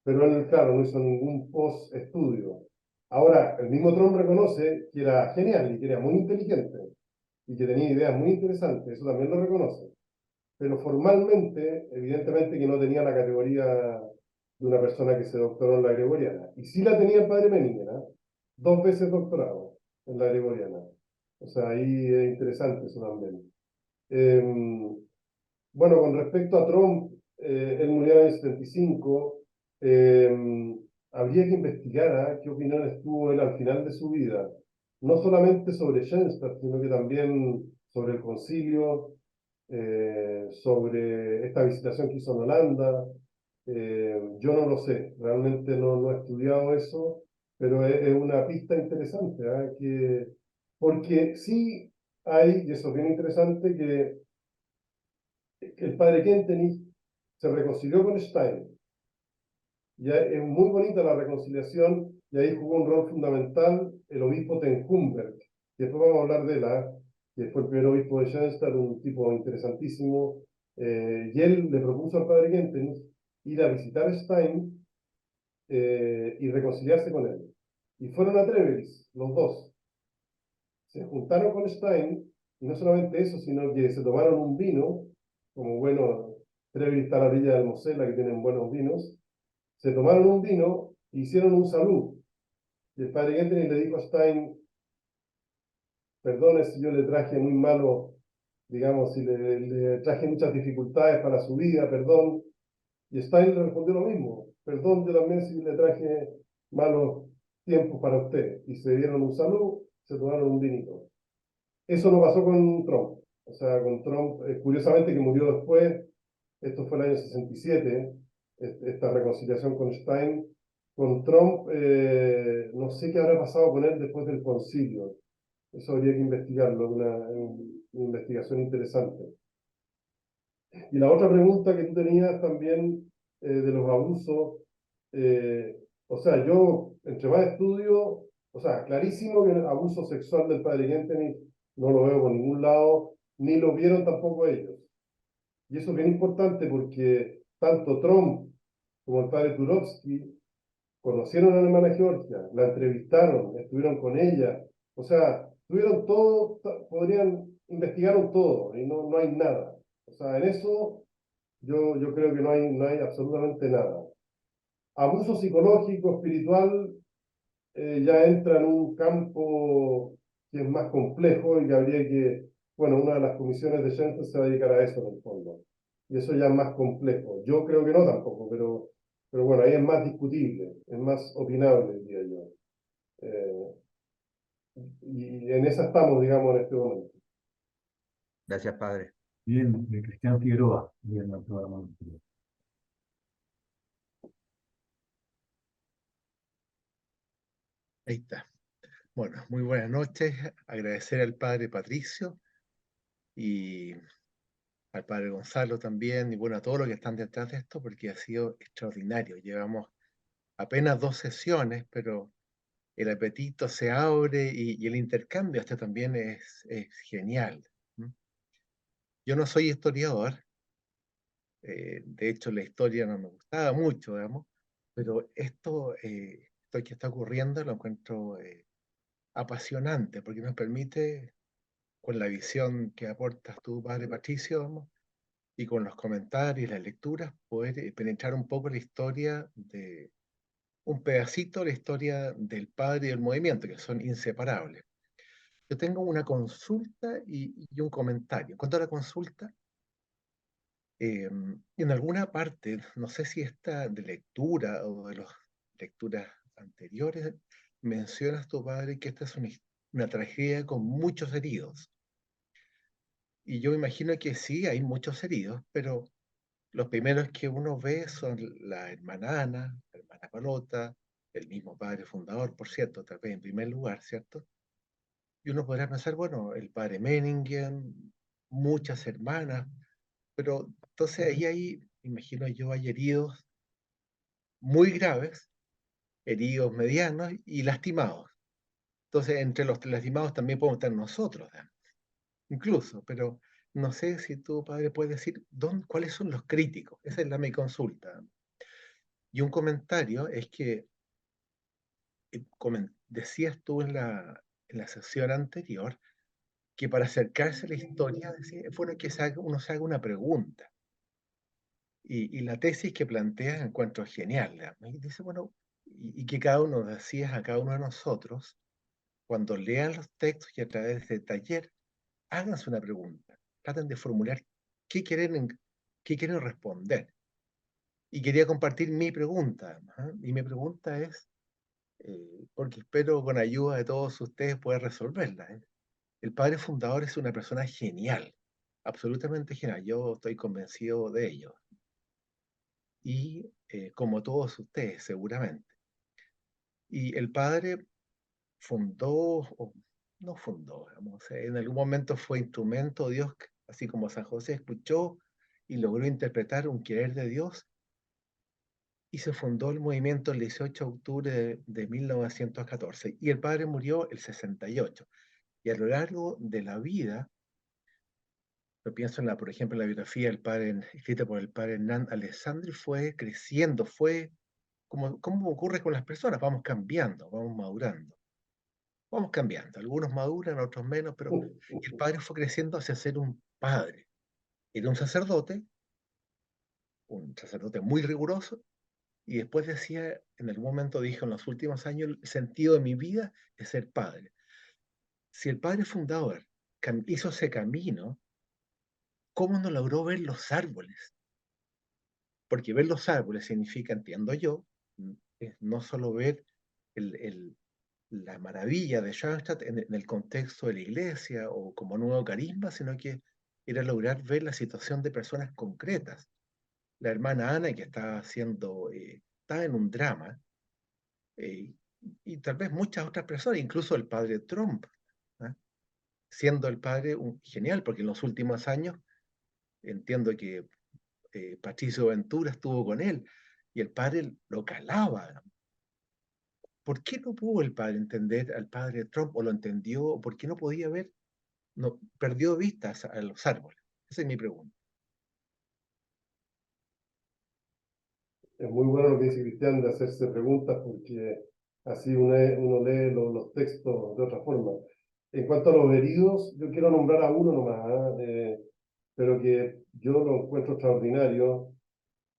pero él, claro, no hizo ningún post-estudio. Ahora, el mismo Trump reconoce que era genial y que era muy inteligente y que tenía ideas muy interesantes, eso también lo reconoce. Pero formalmente, evidentemente que no tenía la categoría de una persona que se doctoró en la Gregoriana. Y sí la tenía el padre Meninger, ¿eh? 2 veces doctorado en la Gregoriana. O sea, ahí es interesante eso también. Bueno, con respecto a Trump, él murió en el 75. habría que investigar qué opiniones tuvo él al final de su vida, no solamente sobre Schoenstatt, sino que también sobre el concilio, sobre esta visitación que hizo en Holanda. Yo no lo sé, realmente no he estudiado eso, pero es una pista interesante, porque sí hay, y eso es bien interesante, que el padre Kentenich se reconcilió con Stein. Ya es muy bonita la reconciliación, y ahí jugó un rol fundamental el obispo Ten Humbert, que después vamos a hablar de él, que fue el primer obispo de Schoenstatt, un tipo interesantísimo, y él le propuso al padre Kentenich ir a visitar a Stein y reconciliarse con él. Y fueron a Treveris, los dos. Se juntaron con Stein, y no solamente eso, sino que se tomaron un vino, como bueno, Treveris está a la orilla del Mosela, que tienen buenos vinos. Se tomaron un vino e hicieron un salud. Y el padre Kentenich le dijo a Stein, perdone si yo le traje muy malo, digamos, si le traje muchas dificultades para su vida, perdón. Y Stein le respondió lo mismo, perdón yo también si le traje malos tiempos para usted. Y se dieron un salud, se tomaron un vinito. Eso no pasó con Trump. O sea, con Trump, curiosamente que murió después, esto fue el año 67, esta reconciliación con Stein. Con Trump, no sé qué habrá pasado con él después del concilio. Eso habría que investigarlo, una investigación interesante. Y la otra pregunta que tú tenías también de los abusos, o sea, yo entre más estudio, o sea, clarísimo que el abuso sexual del padre Kentenich no lo veo por ningún lado, ni lo vieron tampoco ellos. Y eso es bien importante porque tanto Trump como el padre Turovsky conocieron a la hermana Georgia, la entrevistaron, estuvieron con ella, o sea, tuvieron todo, investigaron todo y no hay nada. O sea, en eso yo creo que no hay absolutamente nada. Abuso psicológico, espiritual, ya entra en un campo que es más complejo y que habría que, bueno, una de las comisiones de Schoenstatt se va a dedicar a eso en el fondo. Y eso ya es más complejo. Yo creo que no tampoco, pero bueno, ahí es más discutible, es más opinable, diría yo. Y en esa estamos, digamos, en este momento.
Gracias, padre.
Bien, Cristian Figueroa. Bien, doctor.
Ahí está. Bueno, muy buenas noches. Agradecer al padre Patricio y al padre Gonzalo también, y bueno, a todos los que están detrás de esto, porque ha sido extraordinario. Llevamos apenas 2 sesiones, pero el apetito se abre y el intercambio este también es genial. Yo no soy historiador, de hecho la historia no me gustaba mucho, digamos, pero esto que está ocurriendo lo encuentro apasionante, porque nos permite, con la visión que aportas tú, padre Patricio, vamos, y con los comentarios y las lecturas, poder penetrar un poco la historia de un pedacito de la historia del padre y del movimiento, que son inseparables. Yo tengo una consulta y un comentario. En cuanto a la consulta, en alguna parte, no sé si esta de lectura o de las lecturas anteriores, mencionas tu padre que esta es una tragedia con muchos heridos. Y yo imagino que sí, hay muchos heridos, pero los primeros que uno ve son la hermana Ana, la hermana Palota, el mismo padre fundador, por cierto, tal vez en primer lugar, ¿cierto? Y uno podrá pensar, bueno, el padre Menningen, muchas hermanas, pero entonces ahí, imagino yo, hay heridos muy graves, heridos medianos y lastimados. Entonces, entre los lastimados también podemos estar nosotros, ¿no? Incluso, pero no sé si tu padre puede decir cuáles son los críticos. Esa es mi consulta. Y un comentario es que decías tú en la sesión anterior que para acercarse a la historia es bueno que uno se haga una pregunta. Y la tesis que planteas encuentro genial, ¿no? Y dice, bueno, y que cada uno decía a cada uno de nosotros, cuando lean los textos y a través de taller, háganse una pregunta, traten de formular qué quieren, qué quieren responder. Y quería compartir mi pregunta. Y mi pregunta es, porque espero con ayuda de todos ustedes poder resolverla. El padre fundador es una persona genial, absolutamente genial. Yo estoy convencido de ello. Y como todos ustedes, seguramente. Y el padre fundó, o no fundó, digamos, en algún momento fue instrumento de Dios, así como San José escuchó y logró interpretar un querer de Dios, y se fundó el movimiento el 18 de octubre de 1914, y el padre murió el 68. Y a lo largo de la vida, yo pienso en por ejemplo, en la biografía del padre, escrita por el padre Hernán Alessandri, fue creciendo, fue como ocurre con las personas, vamos cambiando, vamos madurando. Vamos cambiando, algunos maduran, otros menos, pero el padre fue creciendo hacia ser un padre. Era un sacerdote muy riguroso, y después decía, en algún momento dijo, en los últimos años, el sentido de mi vida es ser padre. Si el padre fundador hizo ese camino, ¿cómo no logró ver los árboles? Porque ver los árboles significa, entiendo yo, es no solo ver la maravilla de Schoenstatt en el contexto de la iglesia o como nuevo carisma, sino que era lograr ver la situación de personas concretas. La hermana Ana, que estaba en un drama, eh, y tal vez muchas otras personas, incluso el padre Trump, ¿ah? Siendo el padre genial, porque en los últimos años entiendo que Patricio Ventura estuvo con él, y el padre lo calaba. ¿Por qué no pudo el padre entender al padre Trump, o lo entendió, o por qué no podía ver? No, perdió vistas a los árboles. Esa es mi pregunta.
Es muy bueno lo que dice Cristian de hacerse preguntas porque así uno lee los textos de otra forma. En cuanto a los heridos, yo quiero nombrar a uno nomás, pero que yo lo encuentro extraordinario,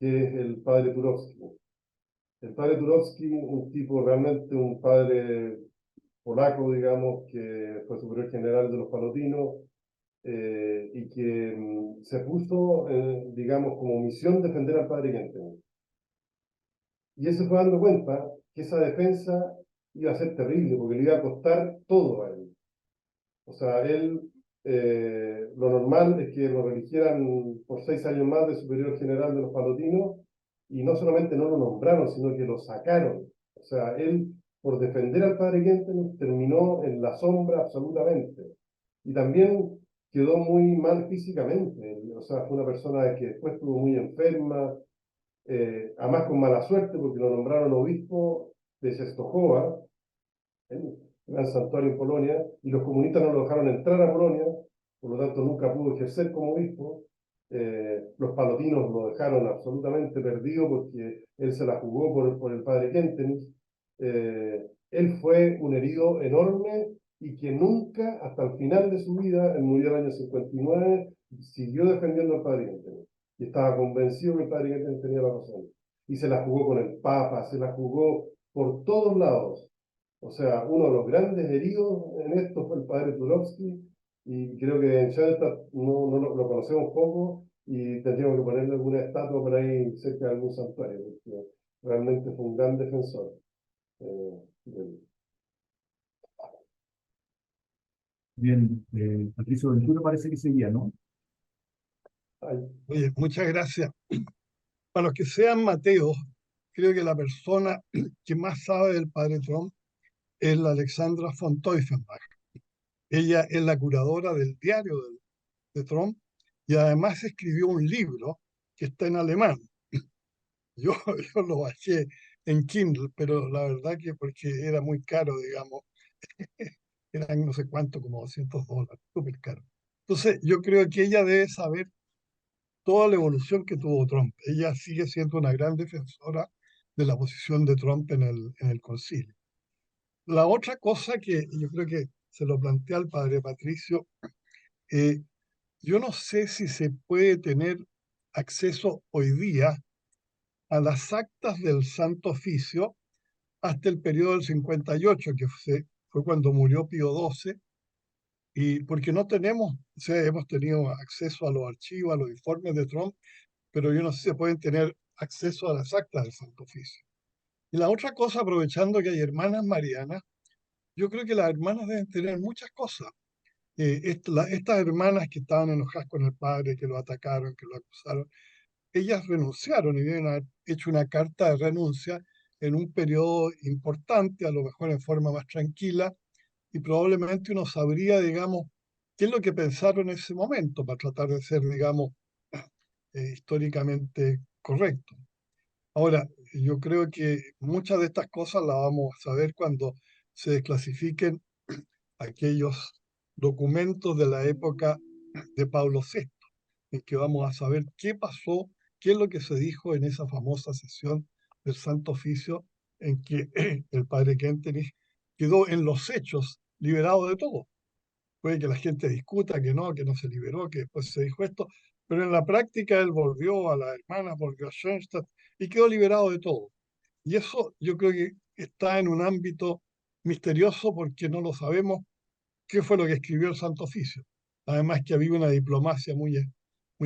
que es el padre Turovsky. El padre Turovsky, un tipo realmente, un padre polaco, digamos, que fue superior general de los palotinos, y que se puso, digamos, como misión defender al padre Kentenich. Y él se fue dando cuenta que esa defensa iba a ser terrible, porque le iba a costar todo a él. O sea, lo normal es que lo religieran por 6 años más de superior general de los palotinos, y no solamente no lo nombraron, sino que lo sacaron. O sea, él, por defender al padre Kentenich, terminó en la sombra absolutamente. Y también quedó muy mal físicamente. O sea, fue una persona que después estuvo muy enferma, además con mala suerte, porque lo nombraron obispo de Częstochowa, el gran santuario en Polonia, y los comunistas no lo dejaron entrar a Polonia, por lo tanto nunca pudo ejercer como obispo. Los palotinos lo dejaron absolutamente perdido porque él se la jugó por el padre Kentenich. Él fue un herido enorme, y que nunca, hasta el final de su vida, él murió en el año 59, siguió defendiendo al padre Kentenich. Y estaba convencido que el padre Kentenich tenía la razón. Y se la jugó con el Papa, se la jugó por todos lados. O sea, uno de los grandes heridos en esto fue el padre Turovsky, y creo que en Schoenstatt lo conocemos poco, y tendríamos que ponerle alguna estatua por ahí cerca de algún santuario, porque realmente fue un gran defensor. Del...
Bien, Patricio Ventura parece que seguía, ¿no?
Oye, muchas gracias. Para los que sean Mateos, creo que la persona que más sabe del padre Trump es la Alexandra von Teufenbach. Ella es la curadora del diario de Trump, y además escribió un libro que está en alemán. Yo, yo lo bajé en Kindle, pero la verdad que porque era muy caro, digamos, eran no sé cuánto, como $200, súper caro. Entonces, yo creo que ella debe saber toda la evolución que tuvo Trump. Ella sigue siendo una gran defensora de la posición de Trump en el concilio. La otra cosa que yo creo que se lo plantea al padre Patricio, yo no sé si se puede tener acceso hoy día a las actas del Santo Oficio hasta el periodo del 58, que fue cuando murió Pío XII, y porque no tenemos, o sea, hemos tenido acceso a los archivos, a los informes de Trump, pero yo no sé si se pueden tener acceso a las actas del Santo Oficio. Y la otra cosa, aprovechando que hay hermanas marianas, yo creo que las hermanas deben tener muchas cosas. Estas hermanas que estaban enojadas con el padre, que lo atacaron, que lo acusaron, ellas renunciaron y deben haber hecho una carta de renuncia en un periodo importante, a lo mejor en forma más tranquila, y probablemente uno sabría, digamos, qué es lo que pensaron en ese momento para tratar de ser, digamos, históricamente correcto. Ahora, yo creo que muchas de estas cosas las vamos a saber cuando se desclasifiquen aquellos documentos de la época de Pablo VI, en que vamos a saber qué pasó, qué es lo que se dijo en esa famosa sesión del Santo Oficio, en que el padre Kentenich quedó en los hechos liberado de todo. Puede que la gente discuta que no se liberó, que después se dijo esto, pero en la práctica él volvió a la hermana, volvió a Schoenstatt y quedó liberado de todo. Y eso yo creo que está en un ámbito misterioso porque no lo sabemos qué fue lo que escribió el Santo Oficio. Además que había una diplomacia muy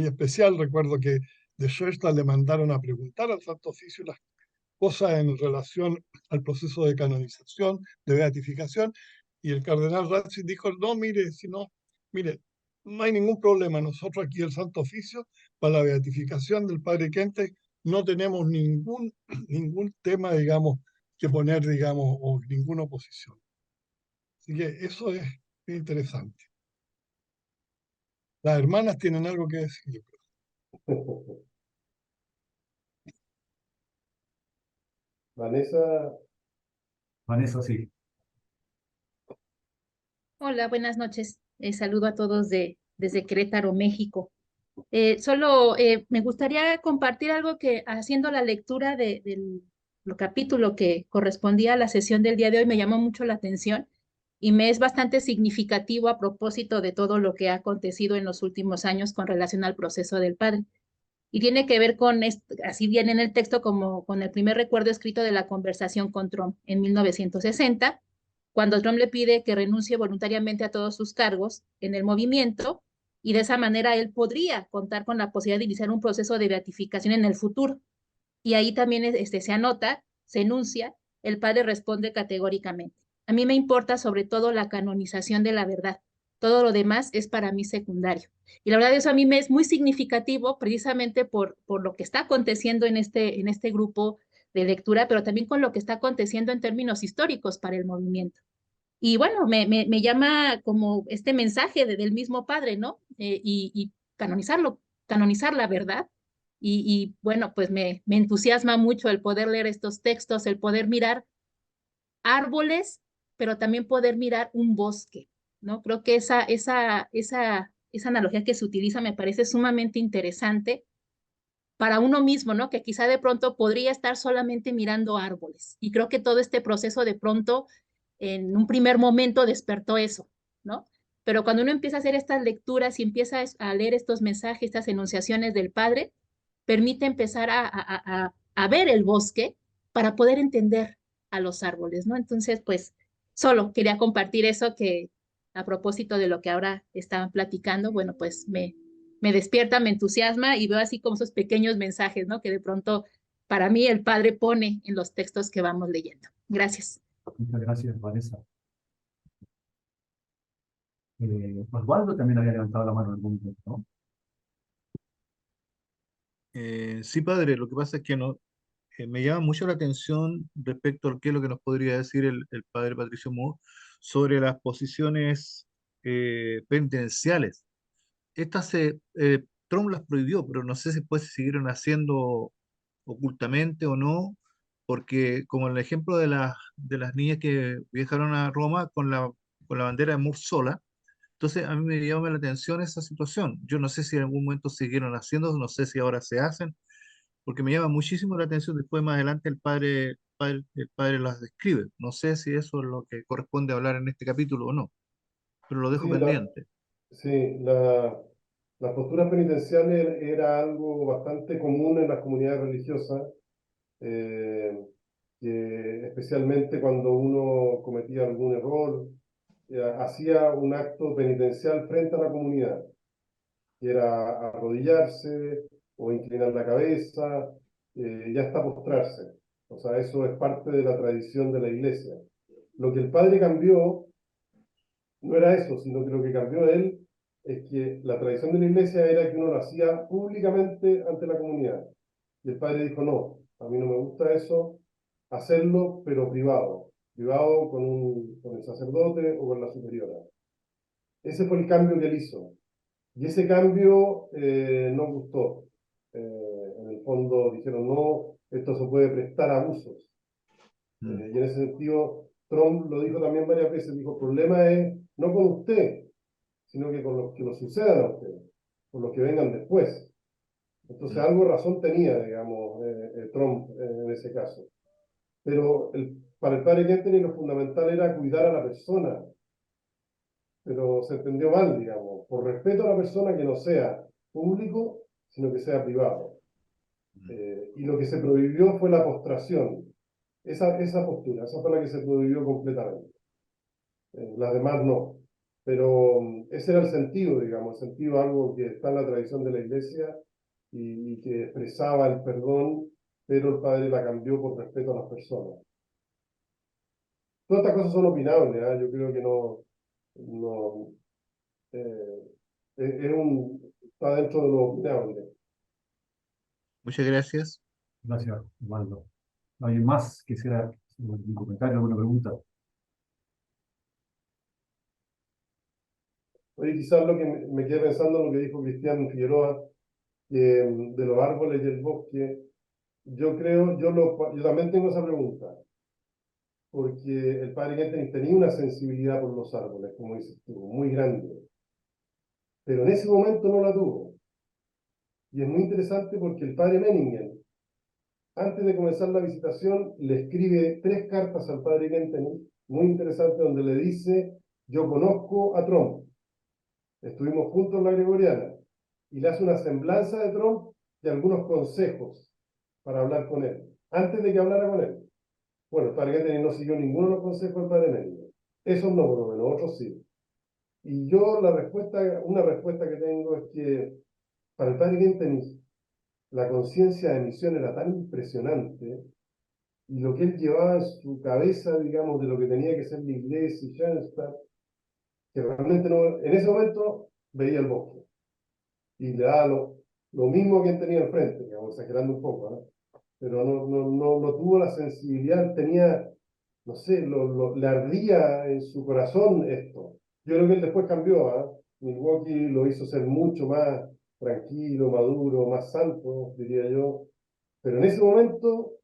especial. Recuerdo que de Schoenstatt le mandaron a preguntar al Santo Oficio las cosas en relación al proceso de canonización, de beatificación, y el cardenal Ratzinger dijo, no, mire, no hay ningún problema, nosotros aquí el Santo Oficio, para la beatificación del Padre Kente, no tenemos ningún tema, digamos, que poner, digamos, o ninguna oposición. Así que eso es interesante. Las hermanas tienen algo que decir, yo creo.
Vanessa,
Vanessa, sí.
Hola, buenas noches. Saludo a todos desde Querétaro, México. Solo me gustaría compartir algo que haciendo la lectura del capítulo que correspondía a la sesión del día de hoy me llamó mucho la atención y me es bastante significativo a propósito de todo lo que ha acontecido en los últimos años con relación al proceso del padre. Y tiene que ver con, así viene en el texto, como con el primer recuerdo escrito de la conversación con Trump en 1960, cuando Trump le pide que renuncie voluntariamente a todos sus cargos en el movimiento, y de esa manera él podría contar con la posibilidad de iniciar un proceso de beatificación en el futuro. Y ahí también se anota, se enuncia, el padre responde categóricamente. A mí me importa sobre todo la canonización de la verdad. Todo lo demás es para mí secundario. Y la verdad eso a mí me es muy significativo precisamente por lo que está aconteciendo en este grupo de lectura, pero también con lo que está aconteciendo en términos históricos para el movimiento. Y bueno, me llama como este mensaje del mismo padre, ¿no? Y canonizarlo, canonizar la verdad. Y bueno, pues me entusiasma mucho el poder leer estos textos, el poder mirar árboles, pero también poder mirar un bosque, ¿no? Creo que esa analogía que se utiliza me parece sumamente interesante para uno mismo, ¿no? Que quizá de pronto podría estar solamente mirando árboles. Y creo que todo este proceso de pronto, en un primer momento, despertó eso, ¿no? Pero cuando uno empieza a hacer estas lecturas y empieza a leer estos mensajes, estas enunciaciones del Padre, permite empezar a ver el bosque para poder entender a los árboles, ¿no? Entonces, pues, solo quería compartir eso que a propósito de lo que ahora estaban platicando, bueno, pues me despierta, me entusiasma y veo así como esos pequeños mensajes, ¿no? Que de pronto para mí el padre pone en los textos que vamos leyendo. Gracias.
Muchas gracias, Vanessa. Osvaldo también había levantado la mano en algún momento, ¿no?
Sí, padre, lo que pasa es que no, me llama mucho la atención respecto a qué es lo que nos podría decir el padre Patricio Moore sobre las posiciones penitenciales. Trump las prohibió, pero no sé si después se siguieron haciendo ocultamente o no, porque como el ejemplo de las niñas que viajaron a Roma con la bandera de Moore sola, entonces a mí me llama la atención esa situación. Yo no sé si en algún momento siguieron haciendo, no sé si ahora se hacen, porque me llama muchísimo la atención. Después más adelante el padre las describe. No sé si eso es lo que corresponde hablar en este capítulo o no, pero lo dejo
sí,
pendiente.
las posturas penitenciales era algo bastante común en las comunidades religiosas, que especialmente cuando uno cometía algún error, hacía un acto penitencial frente a la comunidad, que era arrodillarse o inclinar la cabeza ya está postrarse. O sea, eso es parte de la tradición de la iglesia. Lo que el padre cambió no era eso, sino que lo que cambió él es que la tradición de la iglesia era que uno lo hacía públicamente ante la comunidad. Y el padre dijo, no, a mí no me gusta eso, hacerlo, pero privado con el sacerdote o con la superiora. Ese fue el cambio que él hizo. Y ese cambio no gustó. En el fondo dijeron, no, esto se puede prestar a abusos. Y en ese sentido, Trump lo dijo también varias veces, dijo, el problema es no con usted, sino que con los que lo sucedan a usted, con los que vengan después. Entonces algo razón tenía, digamos, Trump en ese caso. Pero para el padre Kentenich lo fundamental era cuidar a la persona, pero se entendió mal, digamos, por respeto a la persona que no sea público, sino que sea privado. Y lo que se prohibió fue la postración, esa postura, esa fue la que se prohibió completamente. Las demás no. Pero ese era el sentido, digamos, el sentido algo que está en la tradición de la iglesia y que expresaba el perdón, pero el padre la cambió por respeto a las personas. Todas estas cosas son opinables, ¿eh? Yo creo que no está dentro de lo opinable.
Muchas gracias.
Gracias, Osvaldo. ¿No hay más? Quisiera un comentario, alguna pregunta.
Oye, quizás lo que me quedé pensando en lo que dijo Cristian Figueroa, que de los árboles y el bosque, yo también tengo esa pregunta, porque el padre Kentenich tenía una sensibilidad por los árboles, como dices tú, muy grande, pero en ese momento no la tuvo. Y es muy interesante porque el padre Menningen, antes de comenzar la visitación, le escribe 3 cartas al padre Kentenich, muy interesante, donde le dice, yo conozco a Trump, estuvimos juntos en la Gregoriana, y le hace una semblanza de Trump y algunos consejos para hablar con él, antes de que hablara con él. Bueno, el padre Kentenich no siguió ninguno de los consejos del padre Menningen. Esos no, por lo menos, otros sí. Y yo una respuesta que tengo es que para el padre Kentenich la conciencia de misión era tan impresionante y lo que él llevaba en su cabeza, digamos, de lo que tenía que ser la iglesia y Schoenstatt, que realmente en ese momento veía el bosque y le daba lo mismo que él tenía enfrente, digamos, exagerando un poco, ¿no? Pero no tuvo la sensibilidad, tenía, no sé, le ardía en su corazón esto. Yo creo que él después cambió, ¿eh? Milwaukee lo hizo ser mucho más tranquilo, maduro, más santo, diría yo. Pero en ese momento,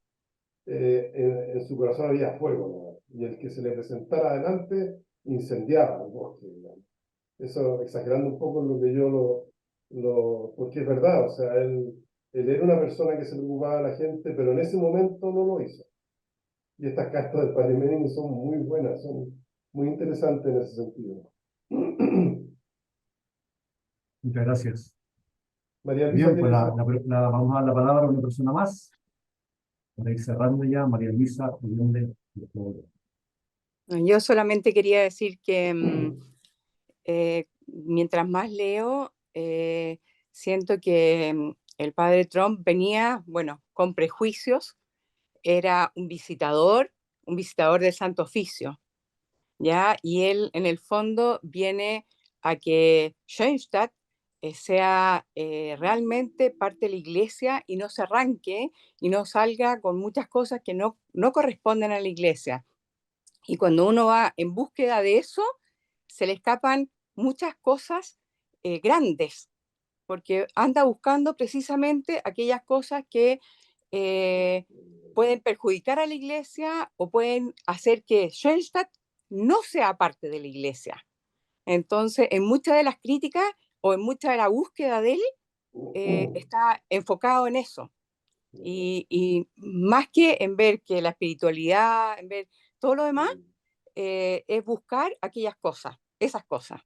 en su corazón había fuego, ¿no? Y el que se le presentara adelante incendiaba el bosque, digamos. Eso, exagerando un poco lo que yo porque es verdad, o sea, él era una persona que se preocupaba de la gente, pero en ese momento no lo hizo. Y estas cartas del padre Menningen son muy buenas, son muy interesantes en ese sentido.
Muchas gracias.
María Luisa,
Bien, pues vamos a dar la palabra a una persona más. Para ir cerrando ya, María Luisa.
Yo solamente quería decir que mientras más leo, siento que el padre Trump venía, bueno, con prejuicios, era un visitador del Santo Oficio, ¿ya? Y él, en el fondo, viene a que Schoenstatt sea realmente parte de la iglesia y no se arranque y no salga con muchas cosas que no corresponden a la iglesia. Y cuando uno va en búsqueda de eso, se le escapan muchas cosas grandes, porque anda buscando precisamente aquellas cosas que pueden perjudicar a la iglesia o pueden hacer que Schoenstatt no sea parte de la iglesia. Entonces, en muchas de las críticas o en mucha de la búsqueda de él, está enfocado en eso. Y más que en ver que la espiritualidad, en ver todo lo demás, es buscar aquellas cosas, esas cosas.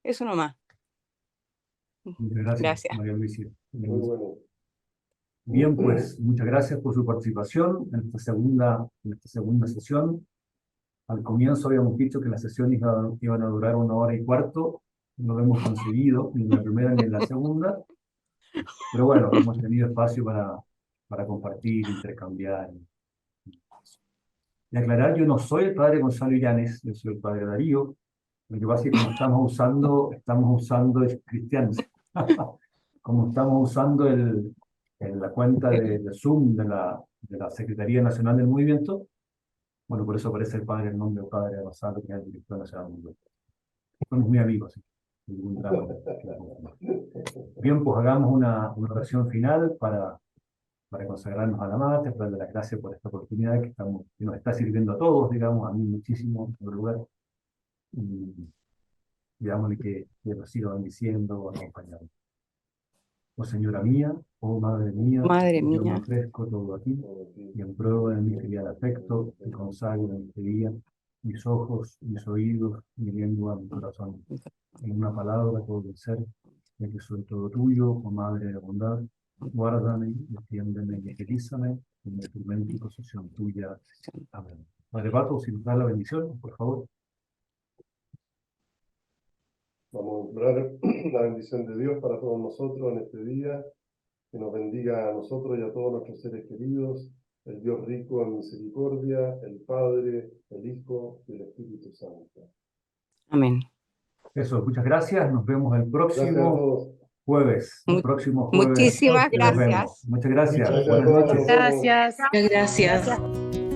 Eso nomás.
Muchas gracias, María Luisa.
Muy bueno.
Bien, pues muchas gracias por su participación en esta segunda sesión. Al comienzo habíamos dicho que las sesiones iban a durar 1 hora y cuarto. No lo hemos conseguido, ni en la primera ni en la segunda. Pero bueno, hemos tenido espacio para compartir, intercambiar. Y aclarar, yo no soy el padre Gonzalo Illanes, yo soy el padre Darío. Lo que pasa es que como estamos usando es cristianos. Como estamos usando la cuenta de Zoom de la Secretaría Nacional del Movimiento, bueno, por eso aparece el nombre del padre Gonzalo, que es el director nacional del movimiento. Somos muy amigos, ¿sí? Ningún drama. Bien, pues hagamos una oración final para consagrarnos a la Madre, para darle las gracias por esta oportunidad que nos está sirviendo a todos, digamos, a mí muchísimo en primer lugar. Y digámosle que nos siga bendiciendo, acompañando. Oh Señora mía, oh Madre mía,
Madre
yo me
mía,
ofrezco todo a ti, y en prueba de mi filial afecto, te consagro en este día mis ojos, mis oídos, mi lengua, mi corazón. En una palabra, todo mi ser, ya que soy todo tuyo, oh Madre de bondad, guárdame, defiéndeme y utilízame, en detrimento y posesión tuya. Amén. Padre Pato, si nos da la bendición, por favor.
Vamos a orar la bendición de Dios para todos nosotros en este día, que nos bendiga a nosotros y a todos nuestros seres queridos, el Dios rico en misericordia, el Padre, el Hijo y el Espíritu Santo.
amén.
Eso, muchas gracias. Nos vemos el próximo jueves. El próximo jueves.
Muchísimas
Nos vemos.
gracias.
Muchas gracias.
Gracias a
Buenas
todos.
noches.
Gracias.
Gracias.